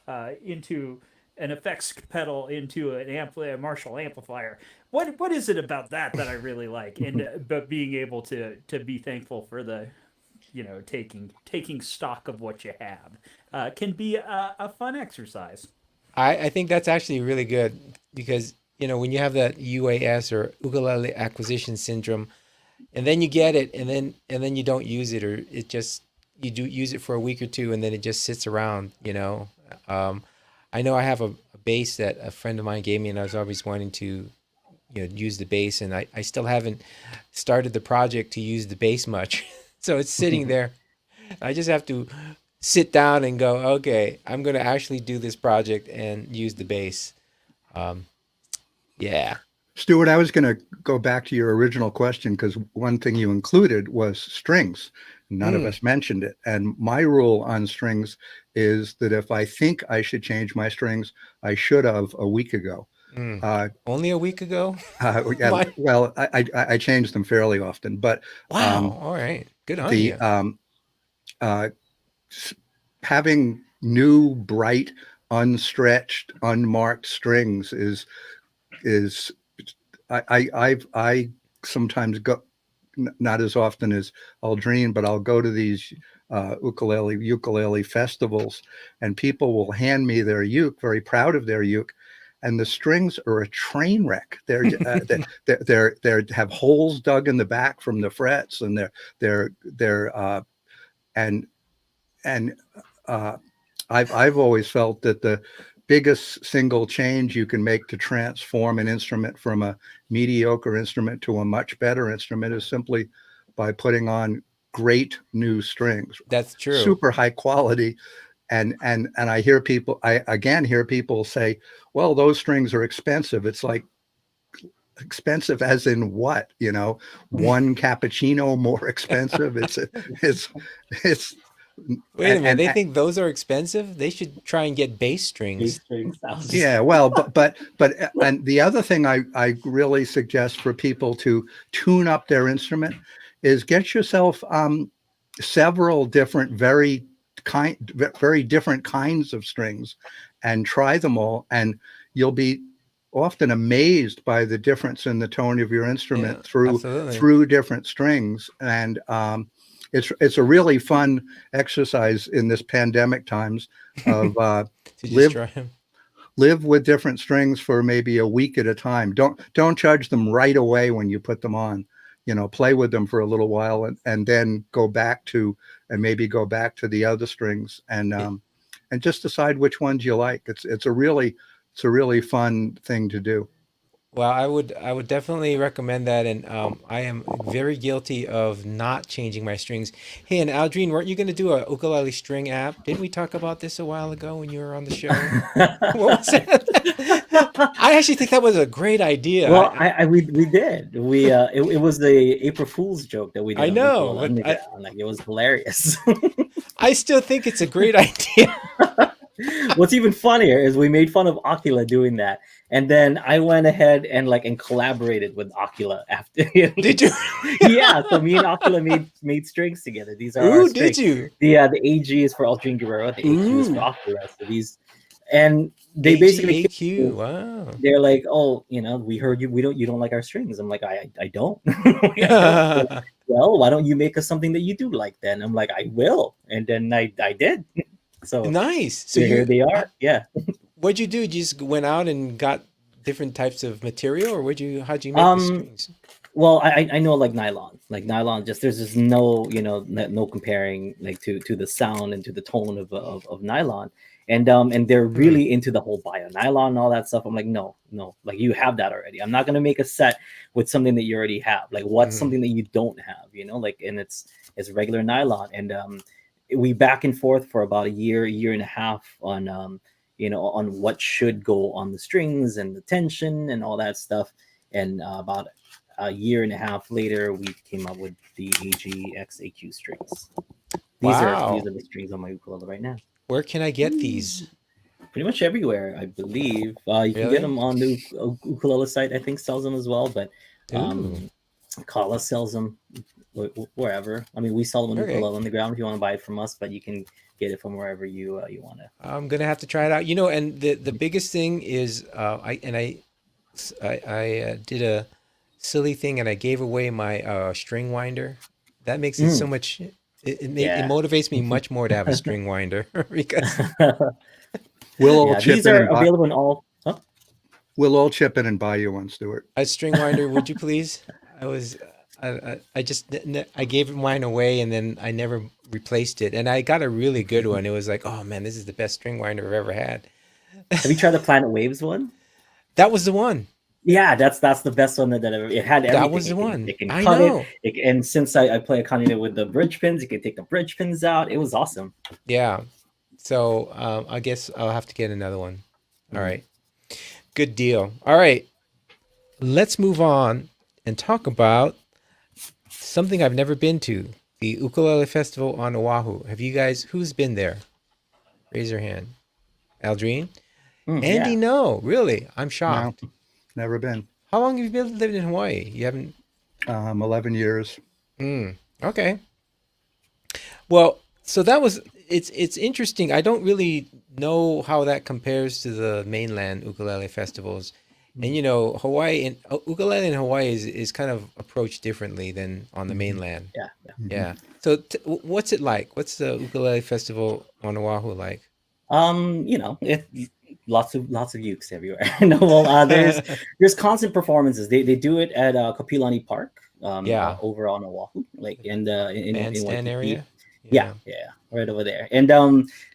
an effects pedal, into a Marshall amplifier? What is it about that I really like? And but being able to be thankful for the taking stock of what you have can be a fun exercise.
I think that's actually really good because when you have that UAS or ukulele acquisition syndrome, and then you get it, and then you don't use it, or it just you do use it for a week or two, and then it just sits around. I know I have a bass that a friend of mine gave me, and I was always wanting to use the bass, and I still haven't started the project to use the bass much, so it's sitting there. I just have to sit down and go, okay, I'm going to actually do this project and use the bass. Yeah.
Stuart, I was going to go back to your original question because one thing you included was strings. None of us mentioned it. And my rule on strings is that if I think I should change my strings, I should have a week ago.
Only a week ago?
Yeah, well, I change them fairly often, but
wow, all right, good on you.
Having new, bright, unstretched, unmarked strings is I sometimes go, not as often as Aldrine, but I'll go to these ukulele festivals, and people will hand me their uke, very proud of their uke, and the strings are a train wreck. They have holes dug in the back from the frets, and I've always felt that the biggest single change you can make to transform an instrument from a mediocre instrument to a much better instrument is simply by putting on great new strings.
That's true.
Super high quality. And I hear people say, well, those strings are expensive. It's like, expensive as in what? One cappuccino more expensive. It's
Wait a minute. They think those are expensive? They should try and get bass strings.
Yeah, well, but and the other thing I really suggest for people to tune up their instrument is get yourself several different very different kinds of strings and try them all, and you'll be often amazed by the difference in the tone of your instrument through different strings. And it's a really fun exercise in this pandemic times of live with different strings for maybe a week at a time. Don't judge them right away when you put them on. Play with them for a little while and then go back to the other strings and just decide which ones you like. It's a really fun thing to do.
Well, I would definitely recommend that, and I am very guilty of not changing my strings. Hey, and Aldrine, weren't you going to do a ukulele string app? Didn't we talk about this a while ago when you were on the show? What was that? I actually think that was a great idea.
Well, we did. It was the April Fool's joke that we did.
I know,
but it was hilarious.
I still think it's a great idea.
What's even funnier is we made fun of Akila doing that, and then I went ahead and collaborated with Akila after.
Did you?
Yeah, so me and Akila made strings together. These are our strings.
Did you?
The AG is for Aldrine Guerrero. The AQ is for Akila. So these, and they basically
AQ. Wow.
They're like, oh, we heard you. You don't like our strings. I'm like, I don't. Well, why don't you make us something that you do like then? I'm like, I will, and then I did. So
nice. So
here they are. Yeah.
What'd you do? You just went out and got different types of material, or how'd you make the strings?
Well, I know like nylon. Just there's just no no comparing like to the sound and to the tone of nylon, and they're
Hmm.
really into the whole bio nylon and all that stuff. I'm like, no, like you have that already. I'm not gonna make a set with something that you already have. Like what's
Hmm.
something that you don't have, like, and it's regular nylon, and we back and forth for about a year and a half on on what should go on the strings and the tension and all that stuff, and about a year and a half later, we came up with the AGX-AQ strings. These are
Wow.
the strings on my ukulele right now.
Where can I get these?
Pretty much everywhere, I believe. You can get
Really?
them on the ukulele site. I think sells them as well, but
Ooh.
Kala sells them wherever. I mean, we sell them on
Okay.
ukulele on the ground if you want to buy it from us, but you can get it from wherever you want to.
I'm gonna have to try it out. And the biggest thing is, I did a silly thing and I gave away my string winder. That makes it so much. It
Yeah.
motivates me much more to have a string winder because
We'll all
Yeah,
chip
these
in
are
and buy.
available in all. Huh?
We'll all chip in and buy you one, Stuart.
a string winder, would you please? I was, I just, I gave mine away and then I never replaced it. And I got a really good one. It was like, oh man, this is the best string winder I've ever had.
Have you tried the Planet Waves one?
That was the one.
Yeah, that's the best one that ever. It had
That
everything.
was the one.
It can
I
cut
know.
and since I play accordion with the bridge pins, you can take the bridge pins out. It was awesome.
Yeah. So I guess I'll have to get another one. All right. Good deal. All right. Let's move on and talk about something I've never been to, the Ukulele Festival on Oahu. Have you guys, who's been there? Raise your hand. Aldrine? Andy,
Yeah.
no. Really? I'm
No,
shocked.
never been.
How long have you been living in Hawaii? You haven't?
11 years.
Okay. Well, so that was it's interesting. I don't really know how that compares to the mainland ukulele festivals. And Hawaii and ukulele in Hawaii is kind of approached differently than on the mainland.
Yeah.
Yeah. So what's it like? What's the ukulele festival on Oahu like?
It lots of ukes everywhere. No, well, there's constant performances. They do it at Kapilani Park,
Yeah.
over on Oahu, like in
Bandstand
Waikiki.
area?
Yeah,
Yeah.
right over there. And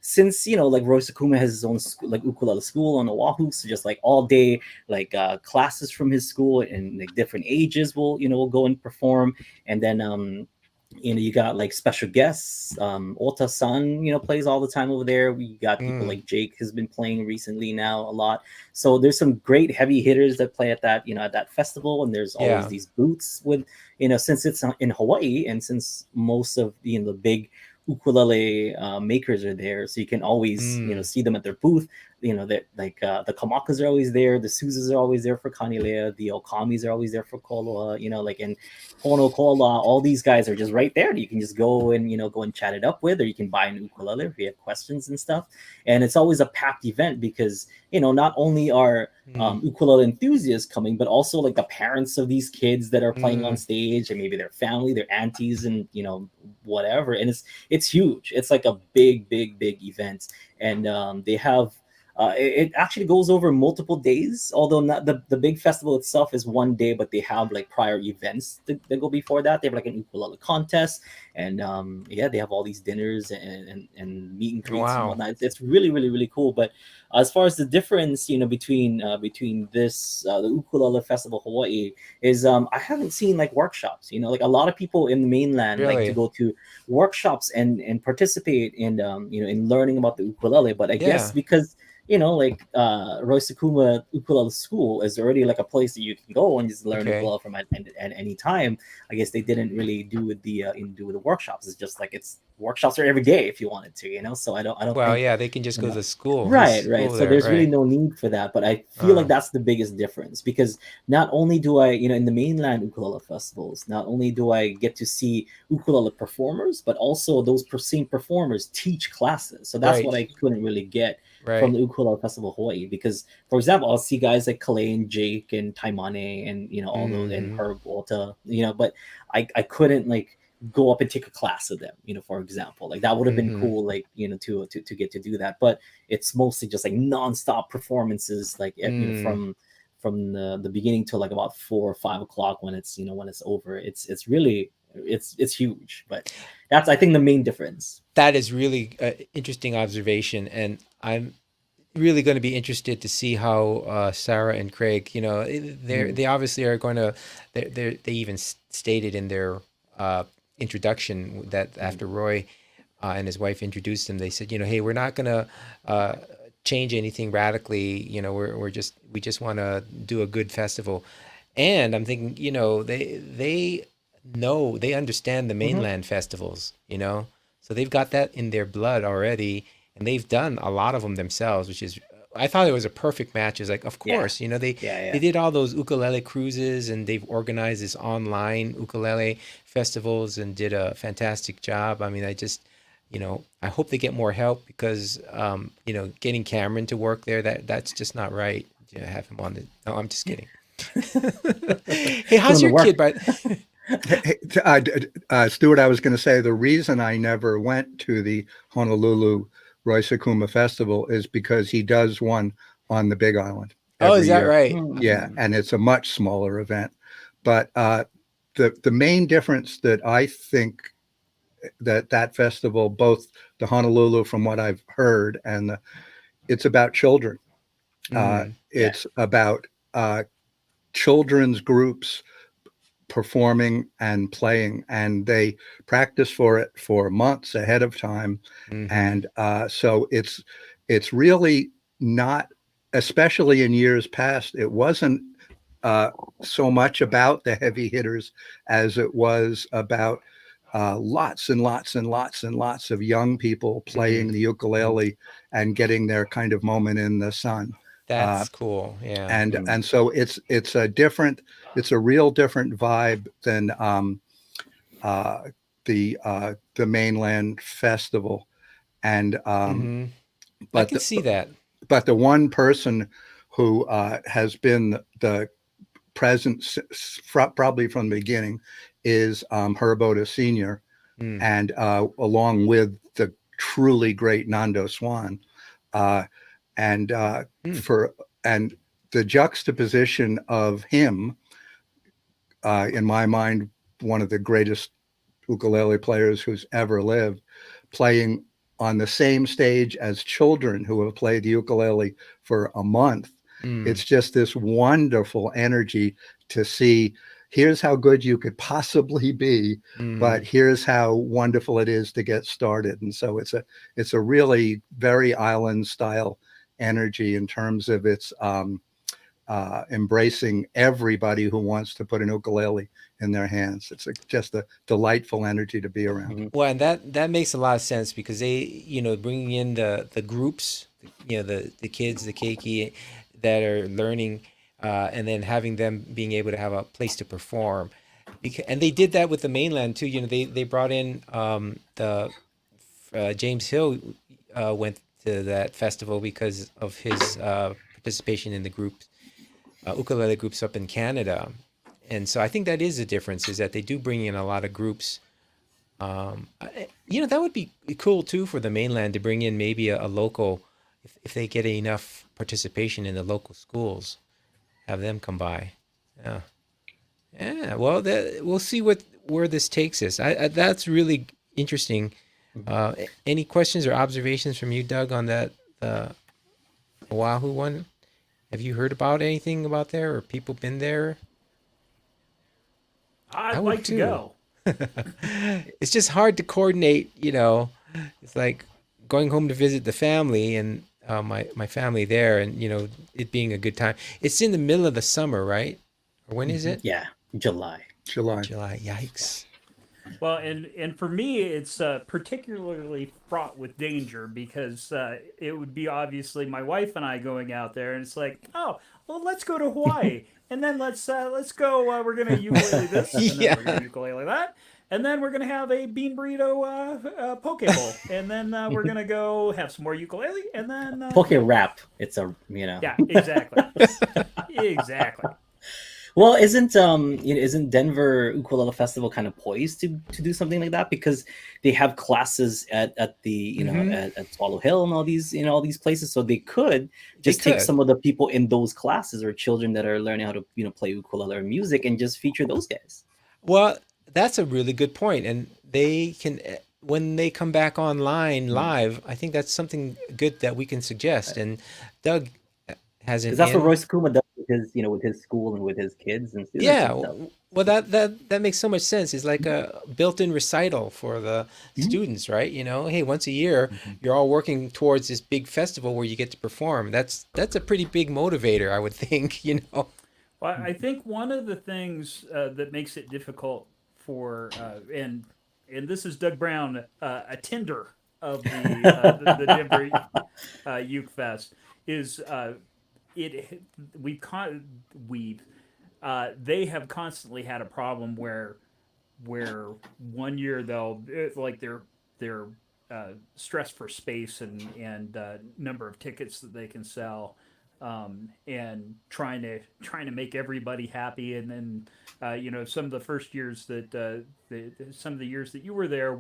since like Roy Sakuma has his own like ukulele school on Oahu, so just like all day, like classes from his school and like different ages will go and perform, and then you got like special guests. Ota San, plays all the time over there. We got people like Jake has been playing recently now a lot. So there's some great heavy hitters that play at that festival, and there's always
Yeah.
these booths with since it's in Hawaii and since most of the big ukulele makers are there, so you can always see them at their booth. That like the Kamakas are always there, the Suzas are always there for Kanilea, the Okamis are always there for Koloa, like in Pono Kola, all these guys are just right there. You can just go and chat it up with, or you can buy an ukulele if you have questions and stuff. And it's always a packed event because not only are ukulele enthusiasts coming, but also like the parents of these kids that are playing on stage, and maybe their family, their aunties, and whatever. And it's huge. It's like a big event, and they have. It actually goes over multiple days, although not the big festival itself is one day, but they have like prior events that go before that. They have like an ukulele contest, and they have all these dinners and meet and greets and
Wow.
whatnot. It's really, really, really cool. But as far as the difference, between this the Ukulele Festival Hawaii is I haven't seen like workshops. Like a lot of people in the mainland like to
Really?
go to workshops and participate in in learning about the ukulele. But I guess
Yeah.
because Roy Sakuma Ukulele School is already like a place that you can go and just learn
Okay.
ukulele from at any time. I guess they didn't really do with the workshops. It's just like it's workshops are every day if you wanted to. So I don't
Well,
think
yeah, they can just go to the school.
right.
School
So
there,
there's really
right.
no need for that. But I feel like that's the biggest difference, because not only do I, in the mainland ukulele festivals, not only do I get to see ukulele performers, but also those same performers teach classes. So that's what I
Right.
couldn't really get from
Right.
the Ukulele Festival Hawaii, because for example, I'll see guys like Kalei and Jake and Taimane and all those and Herb Walter, but I couldn't like go up and take a class with them, for example. Like that would have been cool, like to get to do that. But it's mostly just like nonstop performances, like from from the beginning till like about 4 or 5 o'clock when it's when it's over. It's really it's huge. But that's, I think, the main difference.
That is really interesting observation, and I'm really going to be interested to see how Sarah and Craig, they obviously are going to, they even stated in their introduction that after Roy and his wife introduced them, they said, hey, we're not going to change anything radically. We just want to do a good festival. And I'm thinking, they understand the mainland festivals, so they've got that in their blood already. And they've done a lot of them themselves, which is, I thought it was a perfect match. It's like, of course, they did all those ukulele cruises, and they've organized this online ukulele festivals and did a fantastic job. I mean, I hope they get more help because, getting Cameron to work there, that's just not right. Have him on no, I'm just kidding. Hey, how's your kid?
Stuart, I was going to say the reason I never went to the Honolulu Roy Sakuma Festival is because he does one on the Big Island.
Oh, is that right?
Yeah, and it's a much smaller event. But the main difference that I think that festival, both the Honolulu, from what I've heard, and it's about children. It's about children's groups performing and playing, and they practice for it for months ahead of time. And so it's really not, especially in years past, it wasn't so much about the heavy hitters as it was about lots and lots and lots and lots of young people playing the ukulele and getting their kind of moment in the sun.
That's cool. Yeah.
And so it's a real different vibe than the mainland festival. And but
I can see that. But
the one person who has been the present probably from the beginning is Herb Oda Sr. And along with the truly great Nando Swan. And the juxtaposition of him, in my mind, one of the greatest ukulele players who's ever lived, playing on the same stage as children who have played the ukulele for a month. It's just this wonderful energy to see, here's how good you could possibly be, but here's how wonderful it is to get started. And so it's a really very island style energy in terms of its embracing everybody who wants to put an ukulele in their hands. It's just a delightful energy to be around.
Well, and that makes a lot of sense because they, bringing in the groups, the kids, the keiki that are learning, and then having them being able to have a place to perform. And they did that with the mainland too. They brought in James Hill went to that festival because of his participation in the group, ukulele groups up in Canada. And so I think that is a difference, is that they do bring in a lot of groups. That would be cool too for the mainland to bring in maybe a local, if they get enough participation in the local schools, have them come by. Yeah. Well, we'll see where this takes us. That's really interesting. Any questions or observations from you, Doug, on that Oahu one? Have you heard about anything about there, or people been there?
I'd like to go.
It's just hard to coordinate, It's like going home to visit the family and my family there, and it being a good time. It's in the middle of the summer, right? Or when is it?
Yeah, July.
Yikes.
Well, and for me, it's particularly fraught with danger because it would be obviously my wife and I going out there, and it's like, oh, well, let's go to Hawaii, and then let's go. We're gonna ukulele this, and then we're gonna ukulele that, and then we're gonna have a bean burrito poke bowl, and then we're gonna go have some more ukulele, and then
poke wrap. It's a
Yeah, exactly, exactly.
Well, isn't Denver Ukulele Festival kind of poised to do something like that, because they have classes at the at Swallow Hill and all these places, so they could
They
just take
could.
some of the people in those classes or children that are learning how to play ukulele or music and just feature those guys.
Well, that's a really good point, and they can when they come back online live. I think that's something good that we can suggest. And Doug has an
Because that's what
in.
Royce Kuma does with his with his school and with his kids and students
Yeah,
and stuff.
well, that makes so much sense. It's like a built-in recital for the students, right? Hey, once a year, you're all working towards this big festival where you get to perform. That's a pretty big motivator, I would think.
Well, I think one of the things that makes it difficult for and this is Doug Brown, a tender of the Denver Uke Fest, is it we've con- we've they have constantly had a problem where one year they're stressed for space and number of tickets that they can sell, and trying to make everybody happy. And then some of the first years some of the years that you were there,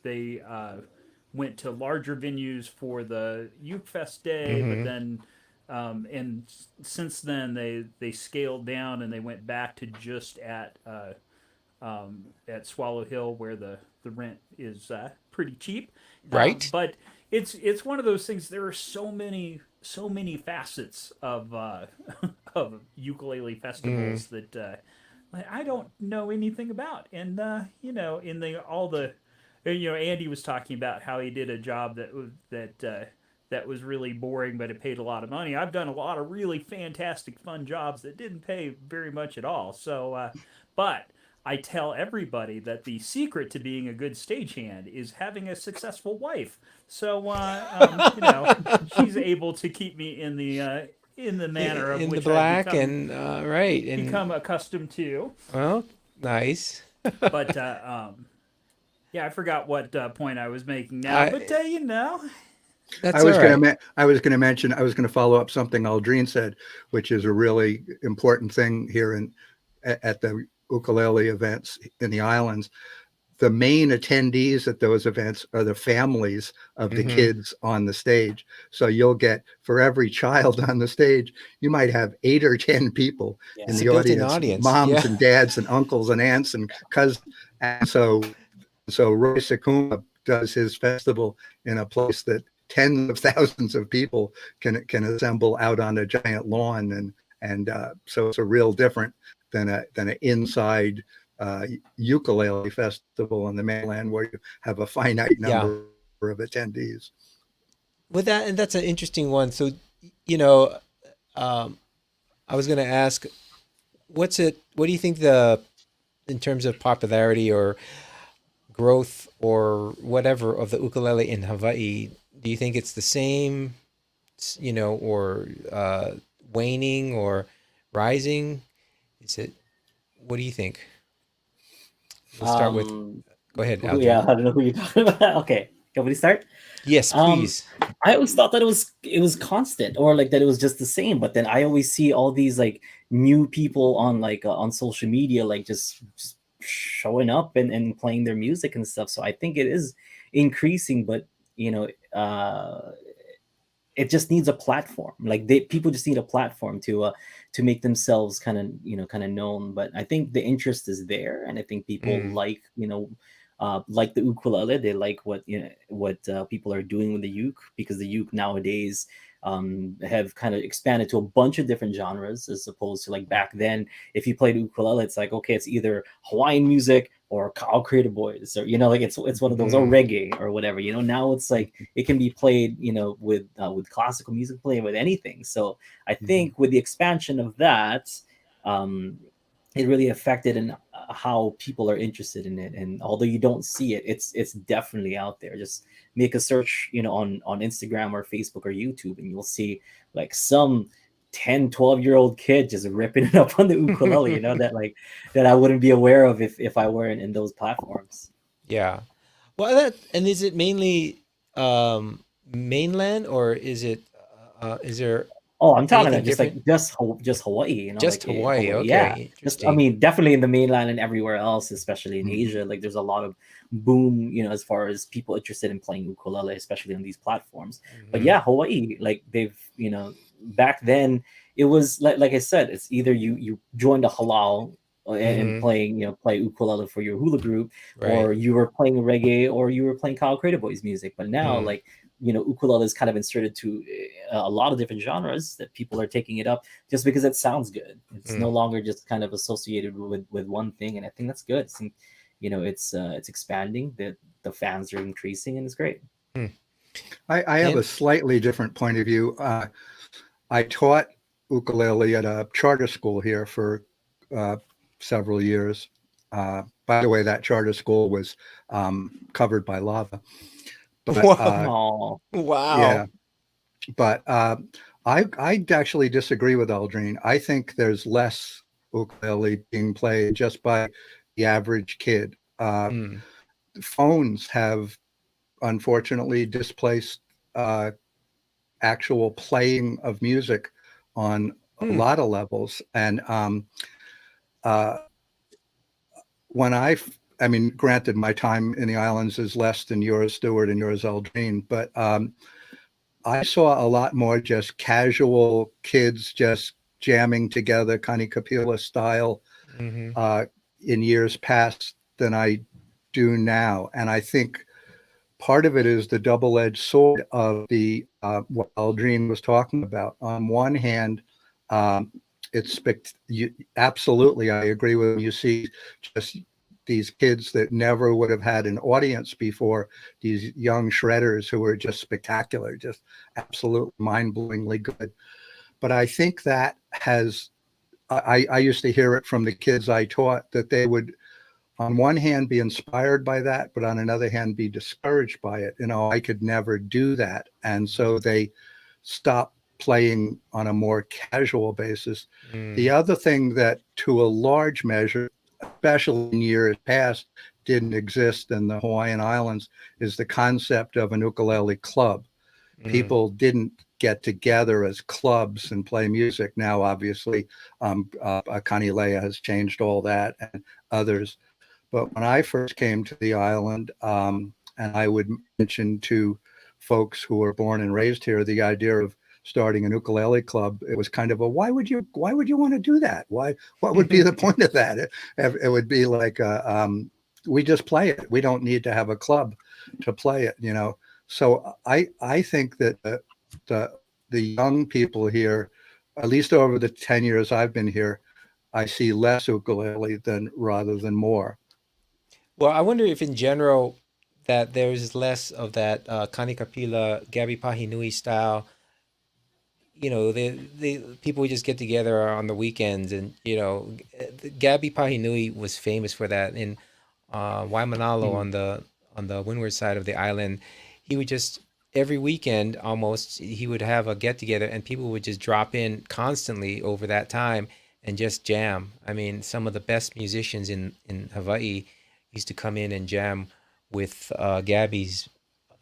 they went to larger venues for the Uke Fest day, but then and since then they scaled down and they went back to just at Swallow Hill, where the rent is pretty cheap.
Right?
But it's one of those things. There are so many facets of of ukulele festivals that I don't know anything about. And in the all the Andy was talking about how he did a job that was really boring, but it paid a lot of money. I've done a lot of really fantastic, fun jobs that didn't pay very much at all. So, but I tell everybody that the secret to being a good stagehand is having a successful wife. So, she's able to keep me in the manner of
In the
which I've
black and right, and
become accustomed to.
well, nice.
But yeah, I forgot what point I was making now. But
That's
I was
all
going
right.
to I was going to follow up something Aldrine said, which is a really important thing here at the ukulele events in the islands. The main attendees at those events are the families of the kids on the stage. So you'll get, for every child on the stage, you might have 8 or 10 people in
It's a
the
built-in
audience,
audience.
moms
Yeah.
and dads and uncles and aunts and cousins. And so Roy Sakuma does his festival in a place that tens of thousands of people can assemble out on a giant lawn, and so it's a real different than an inside ukulele festival in the mainland where you have a finite
Yeah.
number of attendees.
With that, and that's an interesting one. So, you know, um, I was going to ask, what do you think in terms of popularity or growth or whatever of the ukulele in Hawaii? Do you think it's the same, or waning or rising? What do you think? We'll start with, go ahead,
Yeah,
Aldrin.
I don't know who you're talking about. Okay, can we start?
Yes,
Um,
please.
I always thought that it was constant, or like that it was just the same. But then I always see all these like new people on on social media, like just showing up and playing their music and stuff. So I think it is increasing, but you know, uh, it just needs a platform. Like people just need a platform to make themselves kind of kind of known. But I think the interest is there, and I think people
Mm,
like the ukulele. They like what people are doing with the uke, because the uke nowadays have kind of expanded to a bunch of different genres, as opposed to like back then. If you played ukulele, it's like, okay, it's either Hawaiian music or Kyle Creator Boys, or like it's one of those, or
mm,
reggae or whatever. Now it's like it can be played with classical music, playing with anything. So I think with the expansion of that, um, it really affected in how people are interested in it. And although you don't see it, it's definitely out there. Just make a search on Instagram or Facebook or YouTube, and you'll see like some 10-12 year old kid just ripping it up on the ukulele, that I wouldn't be aware of if I weren't in those platforms.
yeah. Well, and is it mainly mainland, or is there
Oh, I'm talking
Anything
about just
different?
just Hawaii,
Just Hawaii.
Yeah.
Okay,
Just I
interesting.
mean, definitely in the mainland and everywhere else, especially in
Mhm.
Asia. Like there's a lot of boom, as far as people interested in playing ukulele, especially on these platforms. But
Mhm.
yeah, Hawaii, like they've, back then it was like I said, it's either you joined a halal and
Mhm.
playing, play ukulele for your hula group,
Right.
or you were playing reggae, or you were playing Kyle Creative Boys music. But now,
Mm.
like, ukulele is kind of inserted to a lot of different genres that people are taking it up just because it sounds good. It's no
Mm.
longer just kind of associated with one thing, and I think that's good. It's expanding. The fans are increasing, and it's great.
Mm.
I have a
And
slightly different point of view. I taught ukulele at a charter school here for uh, several years. By the way, that charter school was covered by lava. But
whoa,
Oh,
wow.
yeah, but I actually disagree with Aldrine. I think there's less ukulele being played just by the average kid.
Mm.
Phones have unfortunately displaced uh, actual playing of music on a
Mm.
lot of levels. And uh, when I mean, granted, my time in the islands is less than yours, Stuart, and yours, Aldrine, but I saw a lot more just casual kids just jamming together, kind of Kapila style,
Mhm.
uh, in years past than I do now. And I think part of it is the double-edged sword of the what Aldrine was talking about. On one hand, um, absolutely, I agree with him. You see just these kids that never would have had an audience before, these young shredders who are just spectacular, just absolutely mind-blowingly good. But I think that I used to hear it from the kids I taught that they would on one hand be inspired by that, but on another hand be discouraged by it. I could never do that. And so they stop playing on a more casual basis. The
Mm.
other thing that to a large measure, especially in years past, didn't exist in the Hawaiian Islands is the concept of an ukulele club.
Mm.
People didn't get together as clubs and play music. Now, obviously, Kanilea has changed all that and others. But when I first came to the island, and I would mention to folks who were born and raised here the idea of starting an ukulele club, it was kind of a why would you want to do that? What would be the point of that? It would be like we just play it. We don't need to have a club to play it. So I think that the the young people here, at least over the 10 years I've been here, I see less ukulele than rather than more.
Well, I wonder if in general that there's less of that Kanikapila, Gabi Pahinui style. They people would just get together on the weekends, and Gabi Pahinui was famous for that in Waimanalo
mm,
on the windward side of the island. He would just every weekend almost he would have a get together, and people would just drop in constantly over that time and just jam. I mean, some of the best musicians in Hawaii used to come in and jam with Gabby's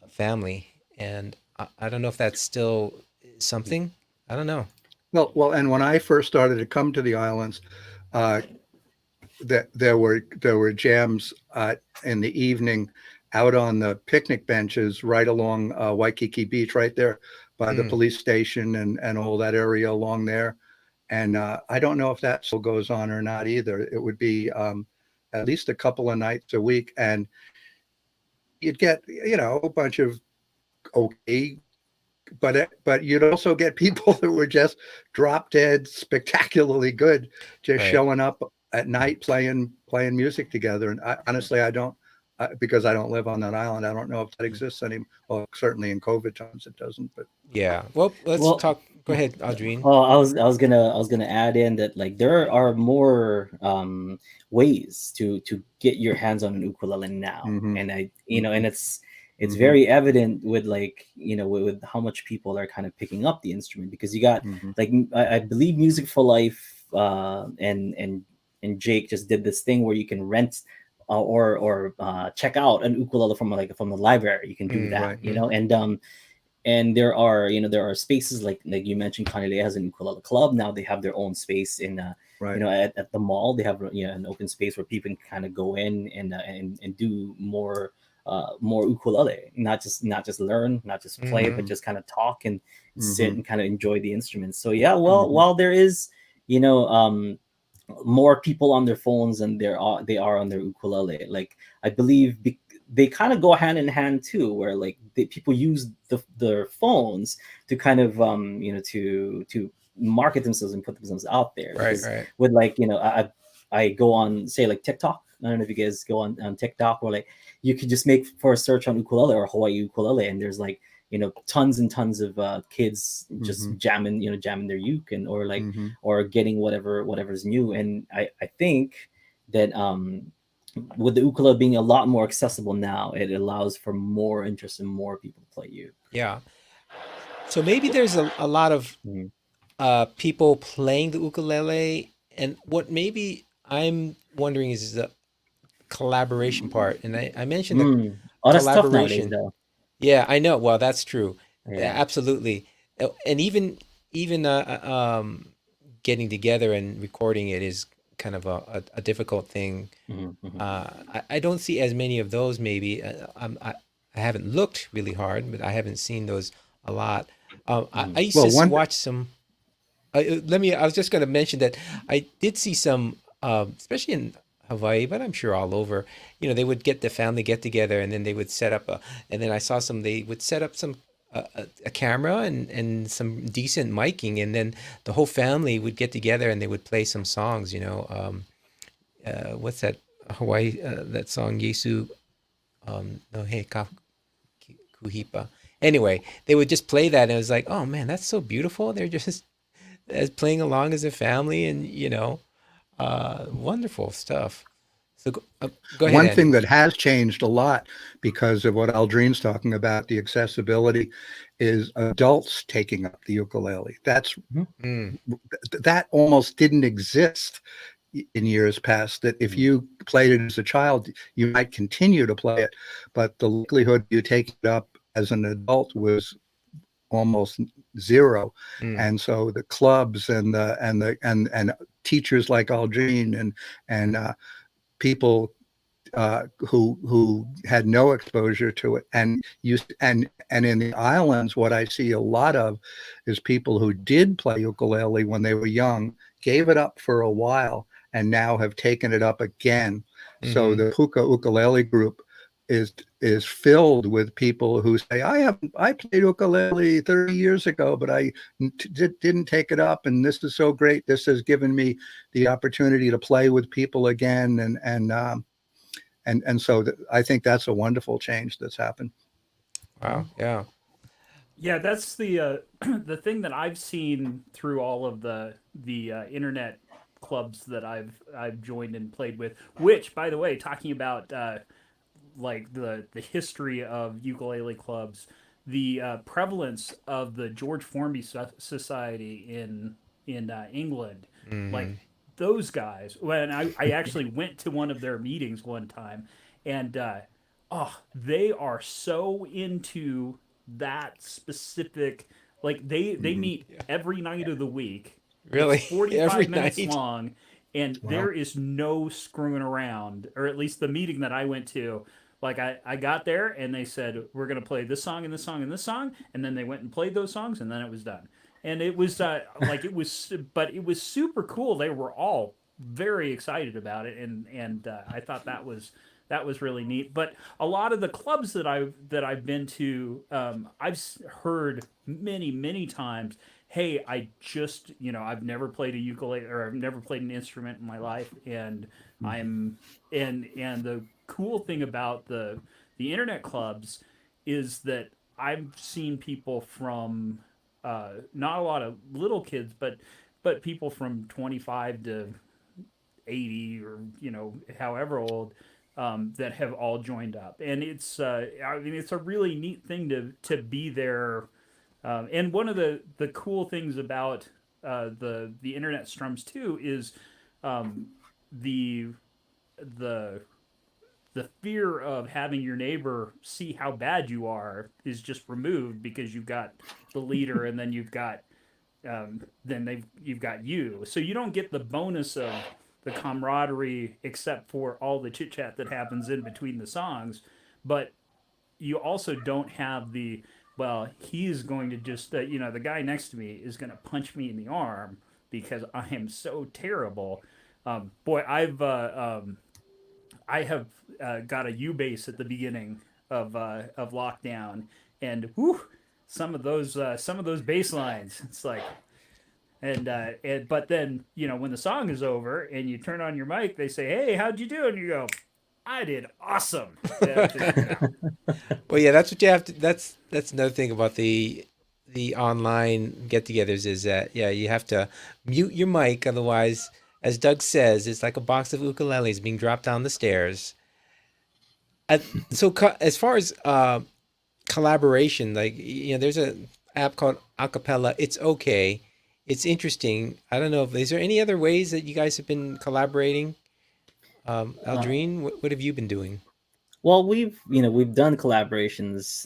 family, and I don't know if that's still something. I don't know.
Well, and when I first started to come to the islands, uh, that there were jams in the evening out on the picnic benches right along Waikiki Beach, right there by the
Mm,
police station and all that area along there. And I don't know if that still goes on or not either. It would be at least a couple of nights a week, and you'd get a bunch of okay, but you'd also get people that were just drop dead spectacularly good, just
right.
showing up at night playing music together. And honestly, I don't because I don't live on that island. I don't know if that exists anymore. Well, certainly in COVID times it doesn't. But
Yeah. Well, let's
well,
talk. Go ahead, Aldrine.
oh, I was gonna add in that, like, there are more ways to get your hands on an ukulele now,
mm-hmm,
and
mm-hmm,
and it's
mm-hmm,
very evident with, like, with how much people are kind of picking up the instrument, because you got,
mm-hmm.
like, I believe Music for Life, and Jake just did this thing where you can rent or check out an ukulele from, like, from the library. You can do
Mm,
that,
Right.
and and there are spaces like you mentioned, Kanile has an ukulele club. Now they have their own space in
Right.
at the mall. They have an open space where people can kind of go in and do more ukulele, not just learn, not just play, but just kind of talk and sit and kind of enjoy the instruments. So yeah, well, while there is more people on their phones than they are on their ukulele, like I believe they kind of go hand in hand too, where like people use their phones to kind of to market themselves and put themselves out there.
Right.
With I go on, say, like TikTok. I don't know if you guys go on TikTok, or like you could just make for a search on ukulele or Hawaii ukulele, and there's like tons and tons of kids just jamming their uke and or getting whatever's new. And I think that with the ukulele being a lot more accessible now, it allows for more interest and more people to play uke.
Yeah. So maybe there's a lot of people playing the ukulele, and what maybe I'm wondering is the collaboration part. And I mentioned the
That's tough nowadays,
collaboration.
though.
Yeah, I know. Well, that's true.
Yeah.
Absolutely. And even getting together and recording it is kind of a difficult thing. I don't see as many of those. Maybe I haven't looked really hard, but I haven't seen those a lot. I used to watch some. I was just going to mention that I did see some, especially in Hawaii, but I'm sure all over. They would get the family get together, and then they would set up and then I saw some. They would set up some a camera and some decent miking, and then the whole family would get together and they would play some songs. What's that Hawaii that song Yesu? No He Kuhipa. Anyway, they would just play that, and it was like, oh man, that's so beautiful. They're just as playing along as a family, and wonderful stuff. So go ahead.
One
Andy.
thing that has changed a lot because of what Aldrine's talking about, the accessibility, is adults taking up the ukulele. That almost didn't exist in years past. That if you played it as a child, you might continue to play it, but the likelihood you take it up as an adult was almost zero. And so the clubs and teachers like Aldrine and people who had no exposure to it, and in the islands, what I see a lot of is people who did play ukulele when they were young, gave it up for a while, and now have taken it up again. So the Puka Ukulele group is filled with people who say, I played ukulele 30 years ago, but I didn't take it up, and this is so great. This has given me the opportunity to play with people again, and so I think that's a wonderful change that's happened.
Wow.
Yeah, that's the the thing that I've seen through all of the internet clubs that I've joined and played with. Which, by the way, talking about like the history of ukulele clubs, the prevalence of the George Formby Society in England, like those guys. When I actually went to one of their meetings one time, and they are so into that specific. Like they meet every night of the week.
Really,
It's 45
every
minutes
night.
long, and there is no screwing around. Or at least the meeting that I went to. Like I got there and they said, we're going to play this song and this song and this song. And then they went and played those songs, and then it was done. And it was but it was super cool. They were all very excited about it. And I thought that was really neat. But a lot of the clubs that I've been to, I've heard many times, hey, I just, I've never played a ukulele, or I've never played an instrument in my life. And and the cool thing about the internet clubs is that I've seen people from not a lot of little kids, but people from 25 to 80, or however old, that have all joined up, and it's it's a really neat thing to be there. And one of the cool things about the internet strums too is the the fear of having your neighbor see how bad you are is just removed because you've got the leader and then you've got you've got you. So you don't get the bonus of the camaraderie except for all the chit chat that happens in between the songs, but you also don't have the, well, he's going to just the guy next to me is going to punch me in the arm because I am so terrible. Boy, I have got a U bass at the beginning of lockdown, and whew, some of those bass lines. It's like, and but then when the song is over and you turn on your mic, they say, "Hey, how'd you do?" And you go, "I did awesome."
Well, yeah, that's what you have to. That's another thing about the online get-togethers is that you have to mute your mic, otherwise, as Doug says, it's like a box of ukuleles being dropped down the stairs. So as far as collaboration, like there's an app called Acapella. It's okay. It's interesting. I don't know if is there any other ways that you guys have been collaborating? Aldrine, what have you been doing?
Well, we've done collaborations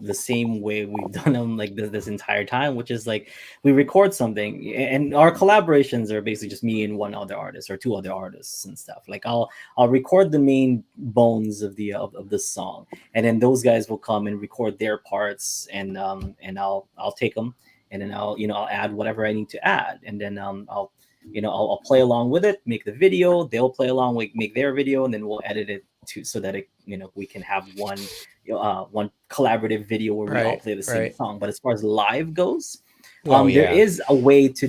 the same way we've done them like this entire time, which is like we record something, and our collaborations are basically just me and one other artist or two other artists and stuff. Like I'll record the main bones of the of the song, and then those guys will come and record their parts, and I'll take them, and then I'll add whatever I need to add, and then I'll play along with it, make the video. They'll play along, make their video, and then we'll edit it so that we can have one collaborative video where we all play the same song. But as far as live goes, there is a way to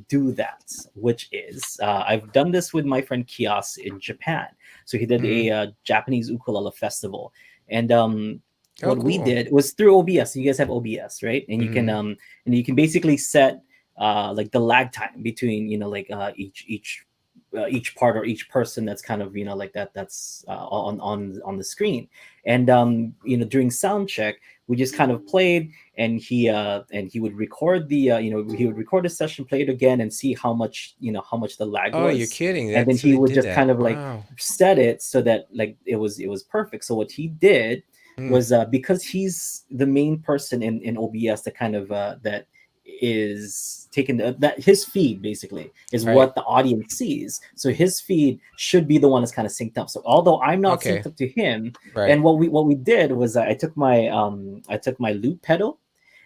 do that, which is I've done this with my friend Kias in Japan. So he did a Japanese Ukulele Festival, and what we did was through OBS. You guys have OBS, right? And you can basically set like the lag time between each part or each person that's kind of like that's on the screen, and during sound check we just kind of played, and he would record the he would record a session, play it again, and see how much the lag was.
Oh, you're kidding.
And then he would just kind of like set it so that like it was perfect. So what he did was because he's the main person in OBS that kind of that is taking that his feed basically is what the audience sees. So his feed should be the one that's kind of synced up. So although I'm not synced up to him, and what we did was I took my loop pedal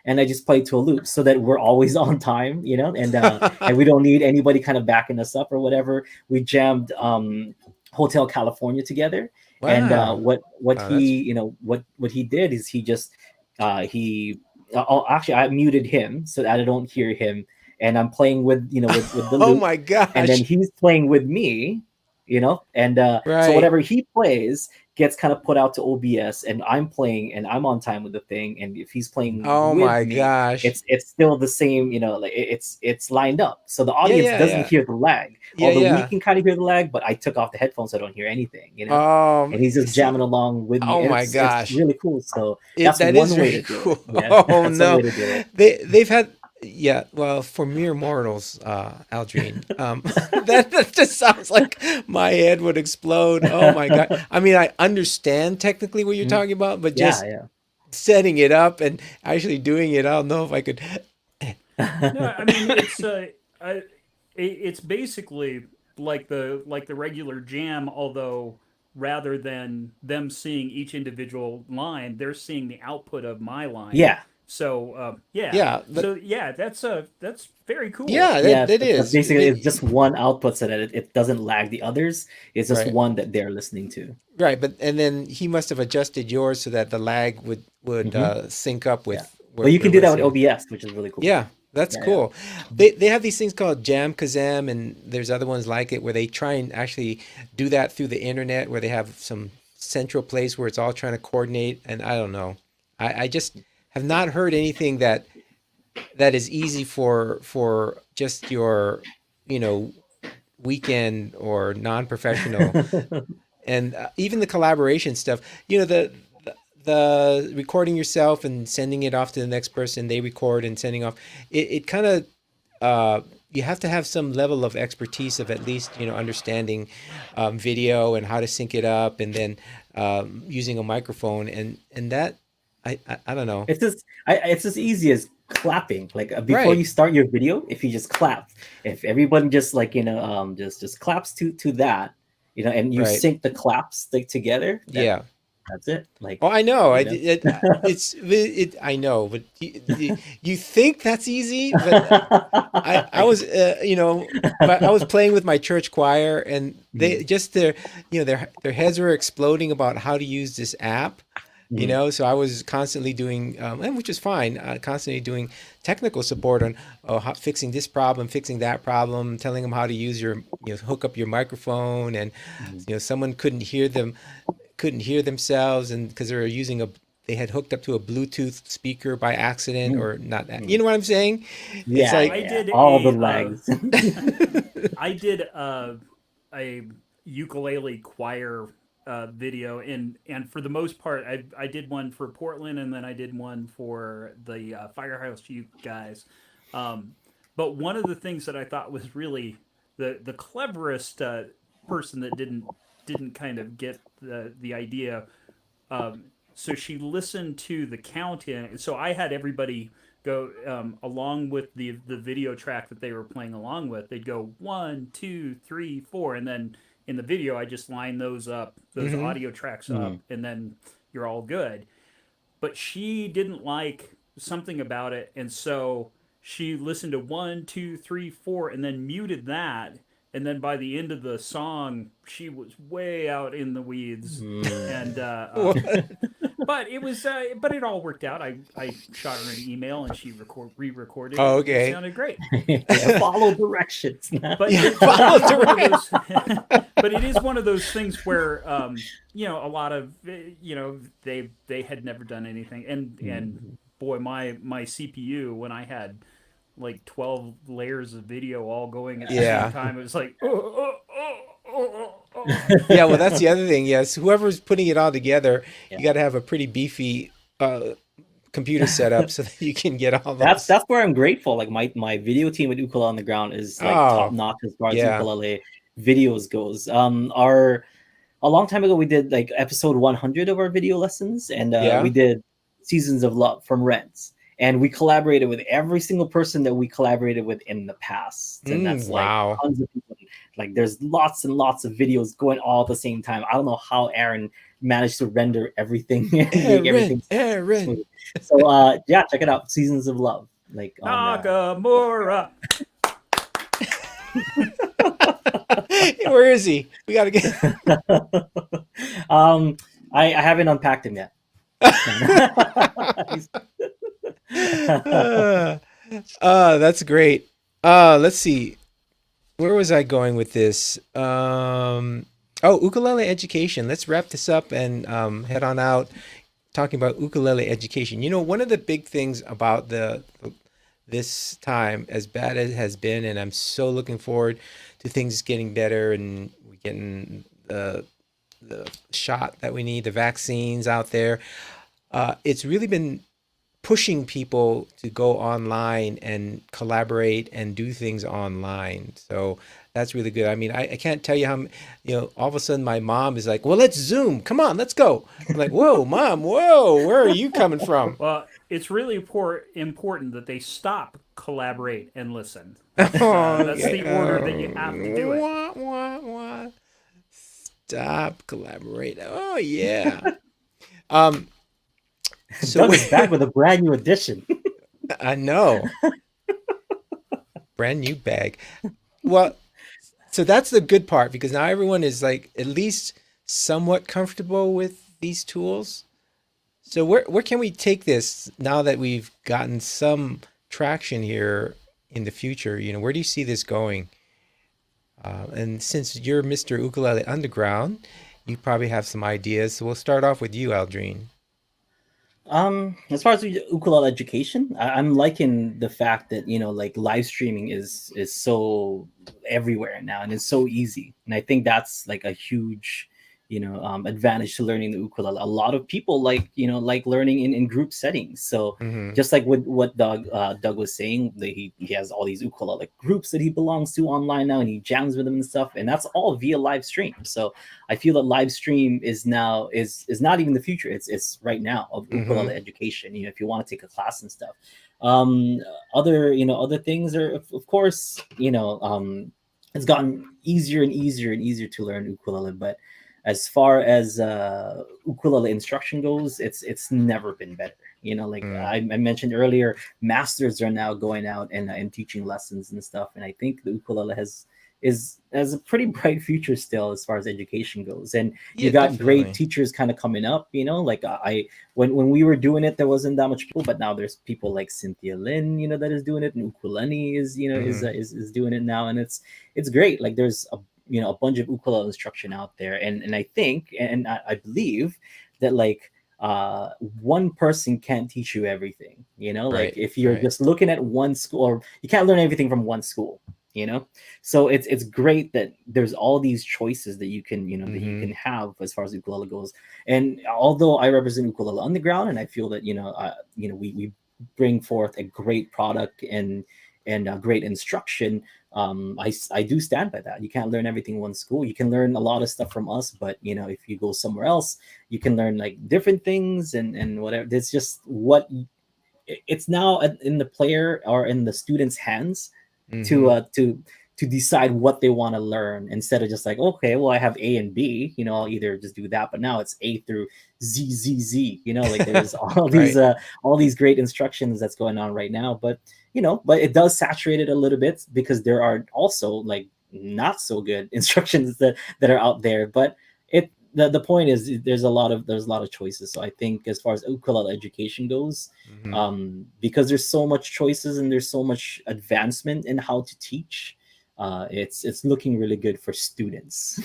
and I just played to a loop so that we're always on time, and and we don't need anybody kind of backing us up or whatever. We jammed Hotel California together. Wow. And what he did is he just actually I muted him so that I don't hear him, and I'm playing with the loop.
Oh my gosh.
And then he's playing with me, and so whatever he plays gets kind of put out to OBS, and I'm playing and I'm on time with the thing, and if he's playing with me,
gosh,
it's still the same, like it's lined up, so the audience doesn't hear the lag, although we can kind of hear the lag, but I took off the headphones so I don't hear anything, and he's just jamming along with me.
Oh my gosh,
it's really cool. So that's one way to do it.
Yeah, oh no, they've had well, for mere mortals, Aldrine, that just sounds like my head would explode. Oh my god! I mean, I understand technically what you're talking about, but just setting it up and actually doing it, I don't know if I could.
No, I mean it's basically like the regular jam, although rather than them seeing each individual line, they're seeing the output of my line.
Yeah.
So that's very cool.
Yeah, that is.
Basically, it's just one output so that it doesn't lag the others. It's just one that they're listening to.
Right, and then he must have adjusted yours so that the lag would sync up with.
Well, you can do that with OBS, which is really cool.
Yeah, that's cool. Yeah. They have these things called Jam Kazam, and there's other ones like it where they try and actually do that through the internet, where they have some central place where it's all trying to coordinate. And I don't know, I just have not heard anything that is easy for just your weekend or non-professional. And even the collaboration stuff, the recording yourself and sending it off to the next person, they record and sending off, it kind of you have to have some level of expertise of at least, understanding video and how to sync it up, and then using a microphone, and that I don't know.
It's as easy as clapping. Like before
Right.
you start your video, if you just clap, if everyone just like just claps to that, and you
Right.
sync the claps together,
Yeah.
that's it. Like,
Oh, I know.
you know?
I know, but you think that's easy, but I was, but I was playing with my church choir, and they just their heads were exploding about how to use this app. So I was constantly doing, and which is fine, constantly doing technical support on fixing this problem, fixing that problem, telling them how to use hook up your microphone, and someone couldn't hear themselves, and because they had hooked up to a Bluetooth speaker by accident or not. You know what I'm saying?
Yeah,
It's like
I did
all the lags.
I did a ukulele choir video, and for the most part, I did one for Portland, and then I did one for the Firehouse Uke guys. But one of the things that I thought was really the cleverest person that didn't kind of get the idea. So she listened to the count in. So I had everybody go along with the video track that they were playing along with. They'd go 1, 2, 3, 4, and then in the video I just line those audio tracks up, and then you're all good. But she didn't like something about it, and so she listened to 1, 2, 3, 4, and then muted that. And then by the end of the song, she was way out in the weeds, and but it was but it all worked out. I shot her an email, and she re-recorded.
Oh,
it.
okay.
It sounded great.
Follow directions.
But
follow
but it is one of those things where a lot of they had never done anything, and boy, my CPU, when I had like 12 layers of video all going at the same time, it was like
yeah, well, that's the other thing. Yes, whoever's putting it all together, you got to have a pretty beefy computer setup so that you can get all those.
That's where I'm grateful. Like my video team at Ukulele on the Ground is like top notch as far as ukulele videos goes. A long time ago we did like episode 100 of our video lessons, and we did Seasons of Love from Rents. And we collaborated with every single person that we collaborated with in the past. And that's like tons of people. Like there's lots and lots of videos going all at the same time. I don't know how Aaron managed to render everything.
Aaron.
So check it out. Seasons of Love. Like
Nakamura.
Where is he? We gotta get
I haven't unpacked him yet.
That's great. Let's see. Where was I going with this? Ukulele education. Let's wrap this up and head on out talking about ukulele education. One of the big things about this time, as bad as it has been, and I'm so looking forward to things getting better, and we're getting the shot that we need, the vaccines out there. It's really been pushing people to go online and collaborate and do things online. So that's really good. I mean, I can't tell you how, all of a sudden my mom is like, well, let's Zoom. Come on, let's go. I'm like, whoa, Mom, whoa, where are you coming from?
Well, it's really important that they stop, collaborate, and listen. That's the order that you have to do it.
Stop, collaborate. Oh, yeah.
So Doug is back with a brand new edition.
I know. Brand new bag. Well, so that's the good part, because now everyone is like at least somewhat comfortable with these tools. So where can we take this now that we've gotten some traction here in the future? Where do you see this going? And since you're Mr. Ukulele Underground, you probably have some ideas. So we'll start off with you, Aldrine.
As far as ukulele education, I'm liking the fact that like live streaming is so everywhere now, and it's so easy. And I think that's like a huge advantage to learning the ukulele. A lot of people like learning in group settings. So
Mm-hmm.
just like what Doug was saying, that he has all these ukulele groups that he belongs to online now, and he jams with them and stuff, and that's all via live stream. So I feel that live stream is not even the future. It's right now of ukulele education. If you want to take a class and stuff. Other things are, of course, it's gotten easier and easier and easier to learn ukulele. But as far as ukulele instruction goes, it's never been better. I mentioned earlier, masters are now going out and teaching lessons and stuff, and I think the ukulele has a pretty bright future still as far as education goes. And you got
definitely
great teachers kind of coming up. When we were doing it, there wasn't that much people, but now there's people like Cynthia Lynn, that is doing it, and Ukulele is is doing it now, and it's great. Like there's a bunch of ukulele instruction out there, and I think and I believe that one person can't teach you everything.
Right,
if you're
right.
just looking at one school, or you can't learn everything from one school. So it's great that there's all these choices that you can that you can have as far as ukulele goes. And although I represent Ukulele Underground, and I feel that we bring forth a great product and great instruction, I do stand by that. You can't learn everything in one school. You can learn a lot of stuff from us, but if you go somewhere else, you can learn different things and whatever. It's just it's now in the player or in the student's hands to decide what they want to learn, instead of just okay, well, I have A and B, I'll either just do that. But now it's A through Z, there's all these
Right.
all these great instructions that's going on right now. But but it does saturate it a little bit, because there are also not so good instructions that are out there. But the point is, there's a lot of choices. So I think as far as ukulele education goes, because there's so much choices and there's so much advancement in how to teach, it's looking really good for students.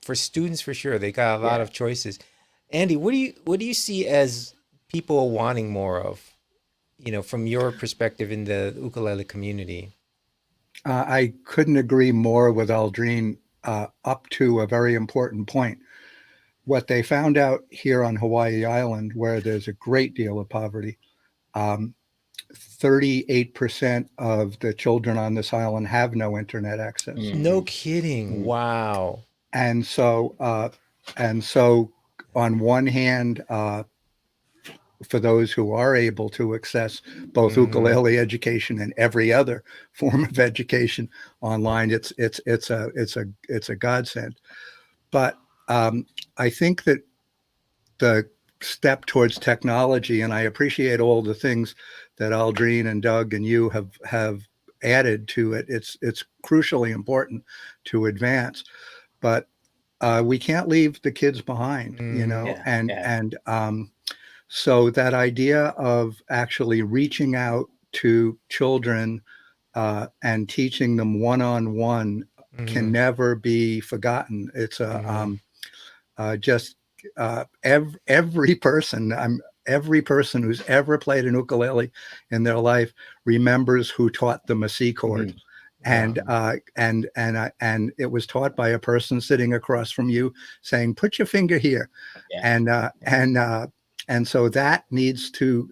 For students, for sure, they got a lot of choices. Andy, what do you see as people wanting more of, from your perspective in the ukulele community?
I couldn't agree more with Aldrine, up to a very important point. What they found out here on Hawaii Island, where there's a great deal of poverty, 38% of the children on this island have no internet access.
No kidding. Wow.
And so on one hand, for those who are able to access both ukulele education and every other form of education online, it's a godsend. But I think that the step towards technology, and I appreciate all the things that Aldrine and Doug and you have added to it. It's crucially important to advance, but we can't leave the kids behind, so that idea of actually reaching out to children and teaching them one-on-one can never be forgotten. It's every person who's ever played an ukulele in their life remembers who taught them a C chord. And it was taught by a person sitting across from you saying, "Put your finger here." And so that needs to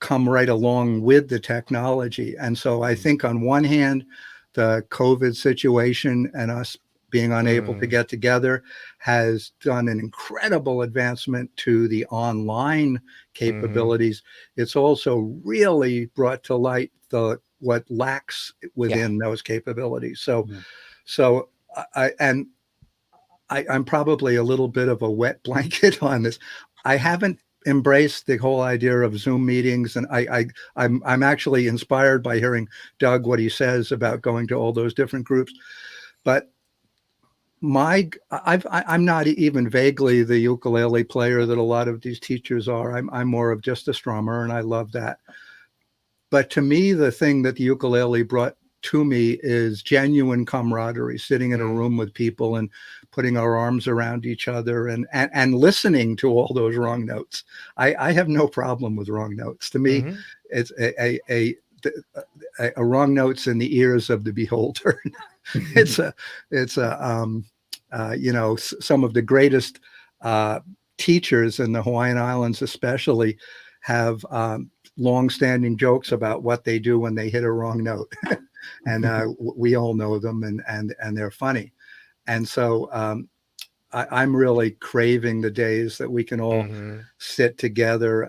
come right along with the technology. And so I think on one hand, the COVID situation and us being unable to get together has done an incredible advancement to the online capabilities. It's also really brought to light what lacks within those capabilities. So I'm probably a little bit of a wet blanket on this. I haven't embraced the whole idea of Zoom meetings, and I'm actually inspired by hearing Doug, what he says about going to all those different groups. But I'm not even vaguely the ukulele player that a lot of these teachers are. I'm more of just a strummer, and I love that. But to me, the thing that the ukulele brought to me is genuine camaraderie, sitting in a room with people and putting our arms around each other and listening to all those wrong notes. I have no problem with wrong notes. To me, it's a wrong notes in the ears of the beholder. It's a some of the greatest teachers in the Hawaiian Islands, especially, have long-standing jokes about what they do when they hit a wrong note, and we all know them, and they're funny, and so I'm really craving the days that we can all sit together.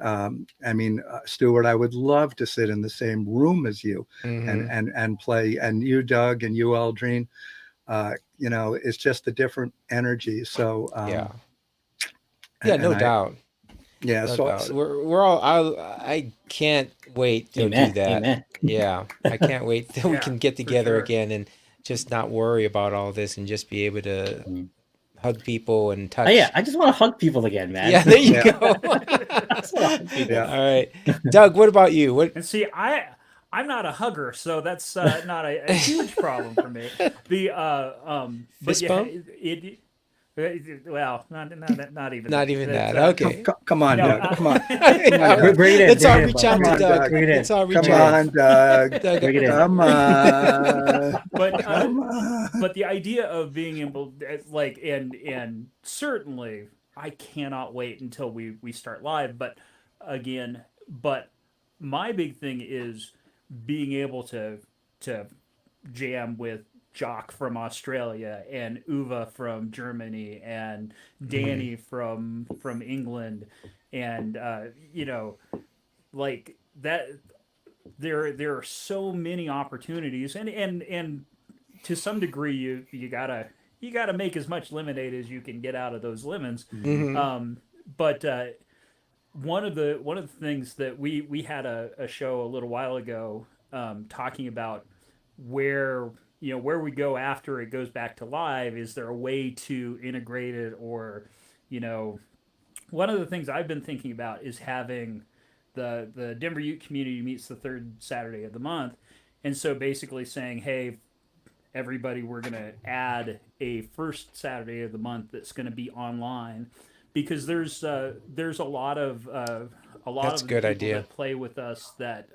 Stuart, I would love to sit in the same room as you and play, and you, Doug, and you, Aldrine. It's just a different energy. So
no doubt.
Yeah,
No
so
doubt. We're all. I can't wait to
Amen,
do that.
amen.
Yeah, I can't wait till we
Yeah,
can get
for
together
sure.
again and just not worry about all this and just be able to hug people and touch.
Oh yeah, I just want to hug people again, man.
Yeah, there you
Yeah.
go.
I just wanna hug people.
Yeah.
All right, Doug. What about you? What?
And see, I'm not a hugger, so that's not a huge problem for me.
Fist
yeah,
bump?
well, not even
Not even
That's,
that. Okay.
come on,
No,
Doug. Come on.
Bring it in,
Let's all
bring it in,
reach out
Come
to
on,
Doug.
Doug.
Bring it in.
Let's all reach
Come
out.
on, Doug.
Doug,
Bring it in.
Come on.
but
Come on.
but the idea of being able, like, and certainly I cannot wait until we start live. But again, my big thing is being able to jam with Jock from Australia and Uva from Germany and Danny from England, and like that. There are so many opportunities, and to some degree you gotta make as much lemonade as you can get out of those lemons. But one of the things that we had a show a little while ago talking about where we go after it goes back to live. Is there a way to integrate it, or one of the things I've been thinking about is having the Denver Ute community meets the third Saturday of the month, and so basically saying, hey, everybody, we're going to add a first Saturday of the month that's going to be online, because there's a lot of
That's a
the
good
people
idea.
that play with us that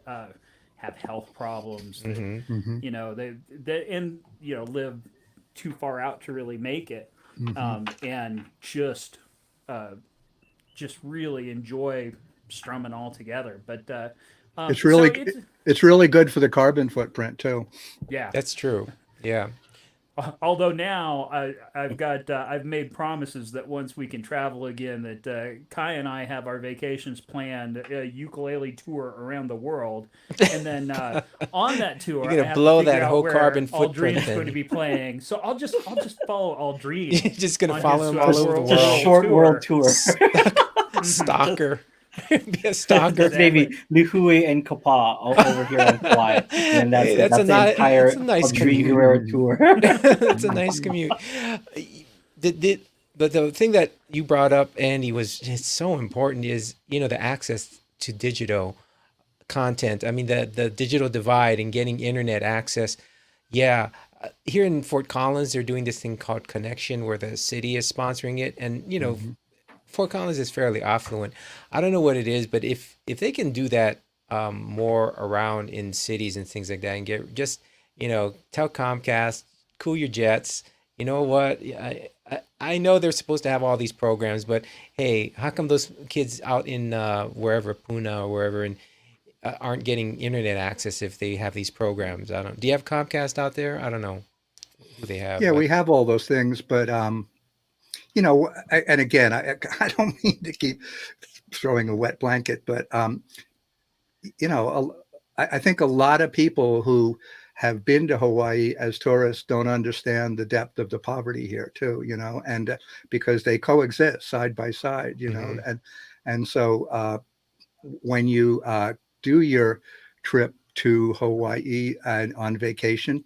have health problems, that, they live too far out to really make it, and just really enjoy strumming all together. But
It's really good for the carbon footprint too.
yeah.
That's true. Yeah.
Although now I've made promises that once we can travel again, that Kai and I have our vacations planned, a ukulele tour around the world, and then on that tour,
You're gonna
I have
blow
to figure
that
out
whole
where
carbon footprint
Aldrine's
thing.
going to be playing. So I'll just follow Aldrine.
You're just gonna
on
follow
his,
him all over the
world
Just
world.
short
tour.
world tour.
Stalker. Be a stalker.
That's maybe Nihui and Kapa over here on Kauai. And that's,
Hey, that's a
the entire
that's a nice
Aldrine
commute.
Guerrero tour.
That's a nice commute. But the thing that you brought up, Andy, it's so important is, the access to digital content. I mean, the digital divide and getting internet access. Yeah. Here in Fort Collins, they're doing this thing called Connection, where the city is sponsoring it. And, Fort Collins is fairly affluent. I don't know what it is, but if they can do that more around in cities and things like that, and get just tell Comcast, cool your jets. You know what? I know they're supposed to have all these programs, but hey, how come those kids out in wherever, Puna or wherever, and aren't getting internet access if they have these programs? I don't. Do you have Comcast out there? I don't know who they have.
Yeah,
but-
we have all those things, but and again, I don't mean to keep throwing a wet blanket, but I think a lot of people who have been to Hawaii as tourists don't understand the depth of the poverty here too, and because they coexist side by side, and so when you do your trip to Hawaii and on vacation,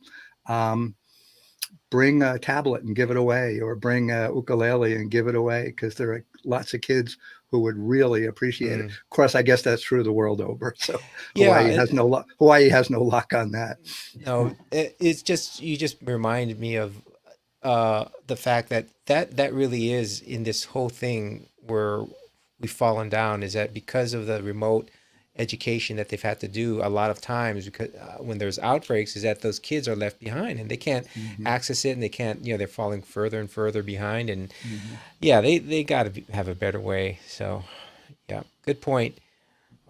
bring a tablet and give it away, or bring a ukulele and give it away, because there are lots of kids who would really appreciate it. Of course, I guess that's true the world over. So Hawaii has no luck. Hawaii has no luck on that.
No, it's just, you just reminded me of the fact that really is in this whole thing where we've fallen down, is that because of the remote education that they've had to do a lot of times because when there's outbreaks is that those kids are left behind and they can't access it and they can't, they're falling further and further behind. And yeah, they got to have a better way. So yeah, good point.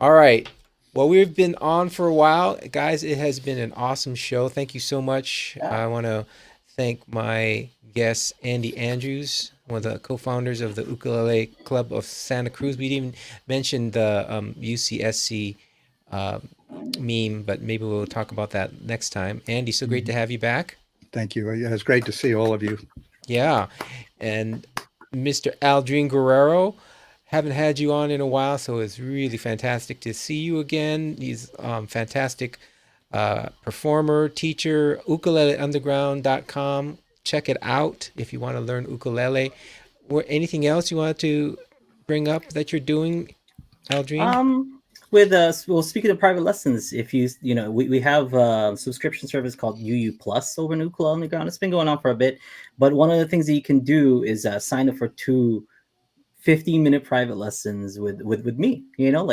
All right. Well, we've been on for a while, guys. It has been an awesome show. Thank you so much. I want to thank my guest, Andy Andrews, one of the co-founders of the Ukulele Club of Santa Cruz. We didn't mention the UCSC meme, but maybe we'll talk about that next time. Andy, so great to have you back.
Thank you. Yeah, it's great to see all of you.
Yeah. And Mr. Aldrine Guerrero, haven't had you on in a while, so it's really fantastic to see you again. He's fantastic performer, teacher, ukuleleunderground.com. Check it out if you want to learn ukulele. Or anything else you want to bring up that you're doing, Aldrine?
Well, speaking of private lessons, if we have a subscription service called UU Plus over in Ukulele Underground. It's been going on for a bit, but one of the things that you can do is sign up for 2 15-minute private lessons with me,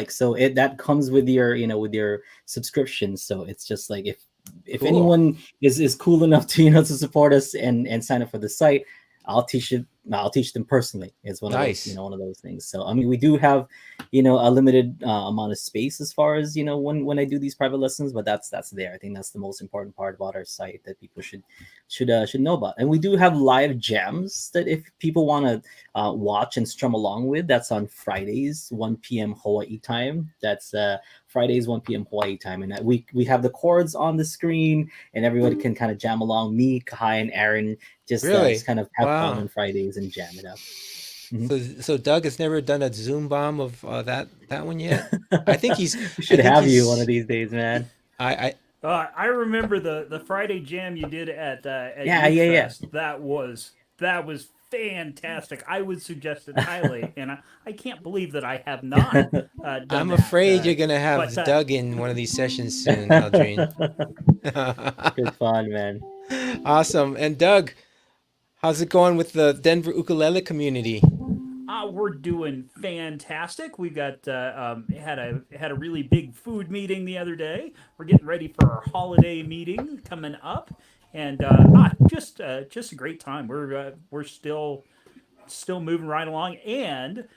so that comes with your subscription. So it's just like if
Cool.
anyone is cool enough to to support us and sign up for the site, I'll teach them personally. It's one
Nice.
of those, one of those things. So I mean, we do have a limited amount of space as far as when I do these private lessons, but that's there. I think that's the most important part about our site that people should know about. And we do have live jams that if people want to watch and strum along with, that's on Fridays 1 p.m. Hawaii time. That's Fridays 1 p.m. Hawaii time, and we have the chords on the screen, and everybody can kind of jam along. Me, Kahai, and Aaron just kind of have
Wow.
fun on Fridays and jam it up.
So Doug has never done a Zoom bomb of that one yet. I think he's.
We should
I think
have you
he's-
one of these days, man.
I
I remember the Friday jam you did at
Yeah.
Fest. That was fantastic. I would suggest it highly, and I can't believe that I have not. Done
I'm
that.
afraid you're gonna have
but,
Doug in one of these sessions soon, Aldrine.
Good fun, man.
Awesome. And Doug, how's it going with the Denver ukulele community?
We're doing fantastic. We got had a really big food meeting the other day. We're getting ready for our holiday meeting coming up, and just a great time. We're still moving right along, and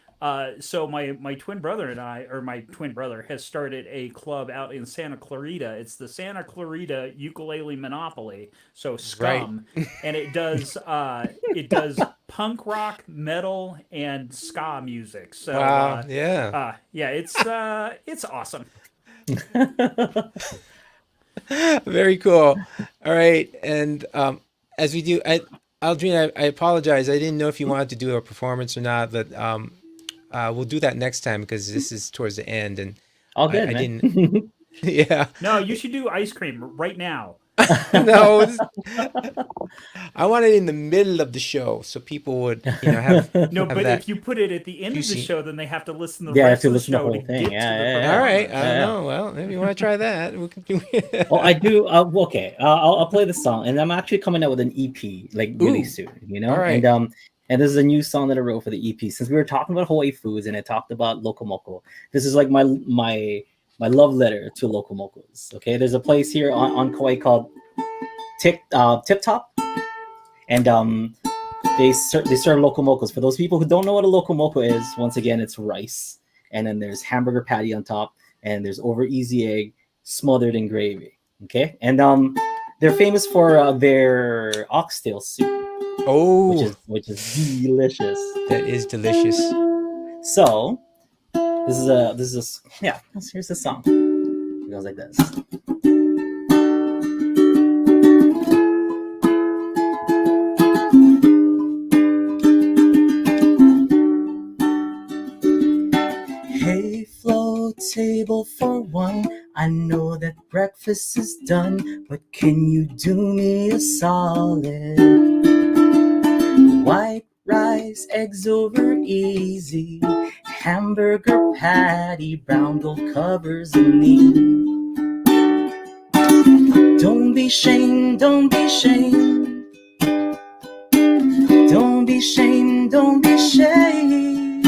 so my twin brother and I, or my twin brother, has started a club out in Santa Clarita. It's the Santa Clarita Ukulele Monopoly. So Scum, and it does punk rock, metal, and ska music. So
Wow. Yeah.
yeah, it's awesome.
Very cool. All right. And as we do, Aldrine, I apologize. I didn't know if you wanted to do a performance or not, but we'll do that next time because this is towards the end. And
All good,
I
man.
didn't. Yeah.
No, you should do ice cream right now.
No, I want it in the middle of the show so people would, have.
No,
have
but
that
if you put it at the end of the
juicy-
show, then they have to listen to the
Yeah,
rest
have to
of the
listen to the
show
whole
to
thing.
get
Yeah,
to the
yeah, yeah.
All right. I
performance.
don't
Yeah.
know. Well, maybe you want to try that. We can do
Well, I do. Okay, I'll play the song, and I'm actually coming out with an EP like really
Ooh.
soon.
All right.
And this is a new song that I wrote for the EP. Since we were talking about Hawaii foods, and I talked about lokomoko, this is like my love letter to lokomokos. Okay, there's a place here on Kauai called Tip Top, and they serve lokomokos. For those people who don't know what a lokomoko is, once again, it's rice, and then there's hamburger patty on top, and there's over easy egg smothered in gravy. Okay, and they're famous for their oxtail soup,
Oh,
which is delicious.
that is delicious.
So here's the song. It goes like this. Hey, flow table for one. I know that breakfast is done, but can you do me a solid? White rice, eggs over easy, hamburger patty, brown gold covers and me. Don't be shamed, don't be shamed. Don't be shamed, don't be shamed.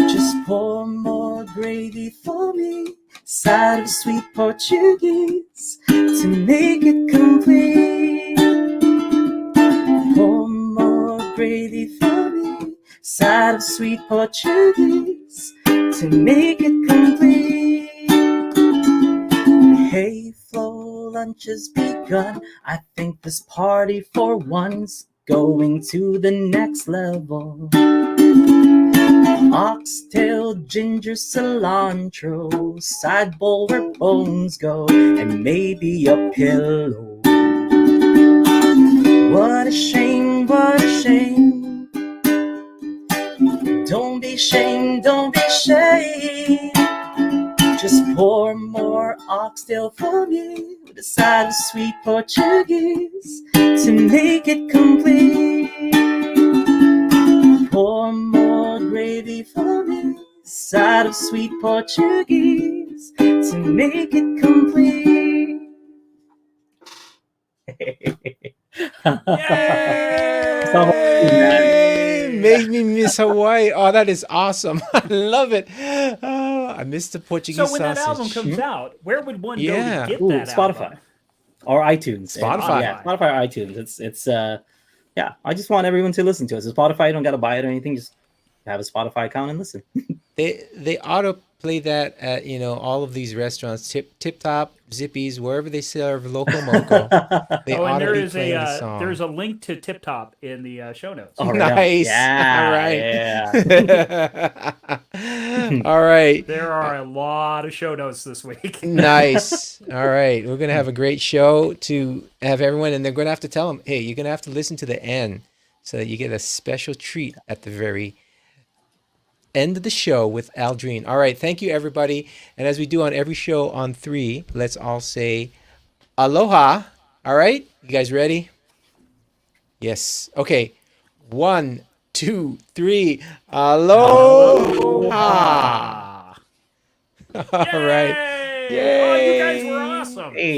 Just pour more gravy for me, side of sweet Portuguese to make it complete. Pour more gravy for me, side of sweet Portuguese to make it complete. Hey Flo, lunch has begun. I think this party for one's going to the next level. Oxtail, ginger, cilantro, side bowl where bones go, and maybe a pillow. What a shame, what a shame. Don't be ashamed, don't be ashamed. Just pour more oxtail for me with a side of sweet Portuguese to make it complete. Pour more gravy for me, side of sweet Portuguese to make it complete.
Yay! Made me miss Hawaii. Oh, that is awesome. I love it. Oh, I miss the Portuguese
So when
sausage.
that album comes out, where would one
Yeah.
go to get
Ooh,
that
Spotify.
album?
Or iTunes.
Spotify.
Yeah, Spotify or iTunes. It's yeah, I just want everyone to listen to it. So Spotify, you don't got to buy it or anything. Just have a Spotify account and listen.
They autoplay that at all of these restaurants, Tip Top, Zippies, wherever they serve local moco. They
Oh, and
audibly play the song.
there's a link to Tip Top in the show notes.
Oh,
Nice.
Yeah,
All right.
yeah.
All right.
There are a lot of show notes this week.
Nice. All right. We're going to have a great show to have everyone, and they're going to have to tell them, hey, you're going to have to listen to the end so that you get a special treat at the very end of the show with Aldrine. All right. Thank you, everybody. And as we do on every show on 3, let's all say aloha. All right. You guys ready? Yes. Okay. 1, 2, 3. Aloha. All right.
Yay! Oh, you guys were
Yay.
awesome.
Hey.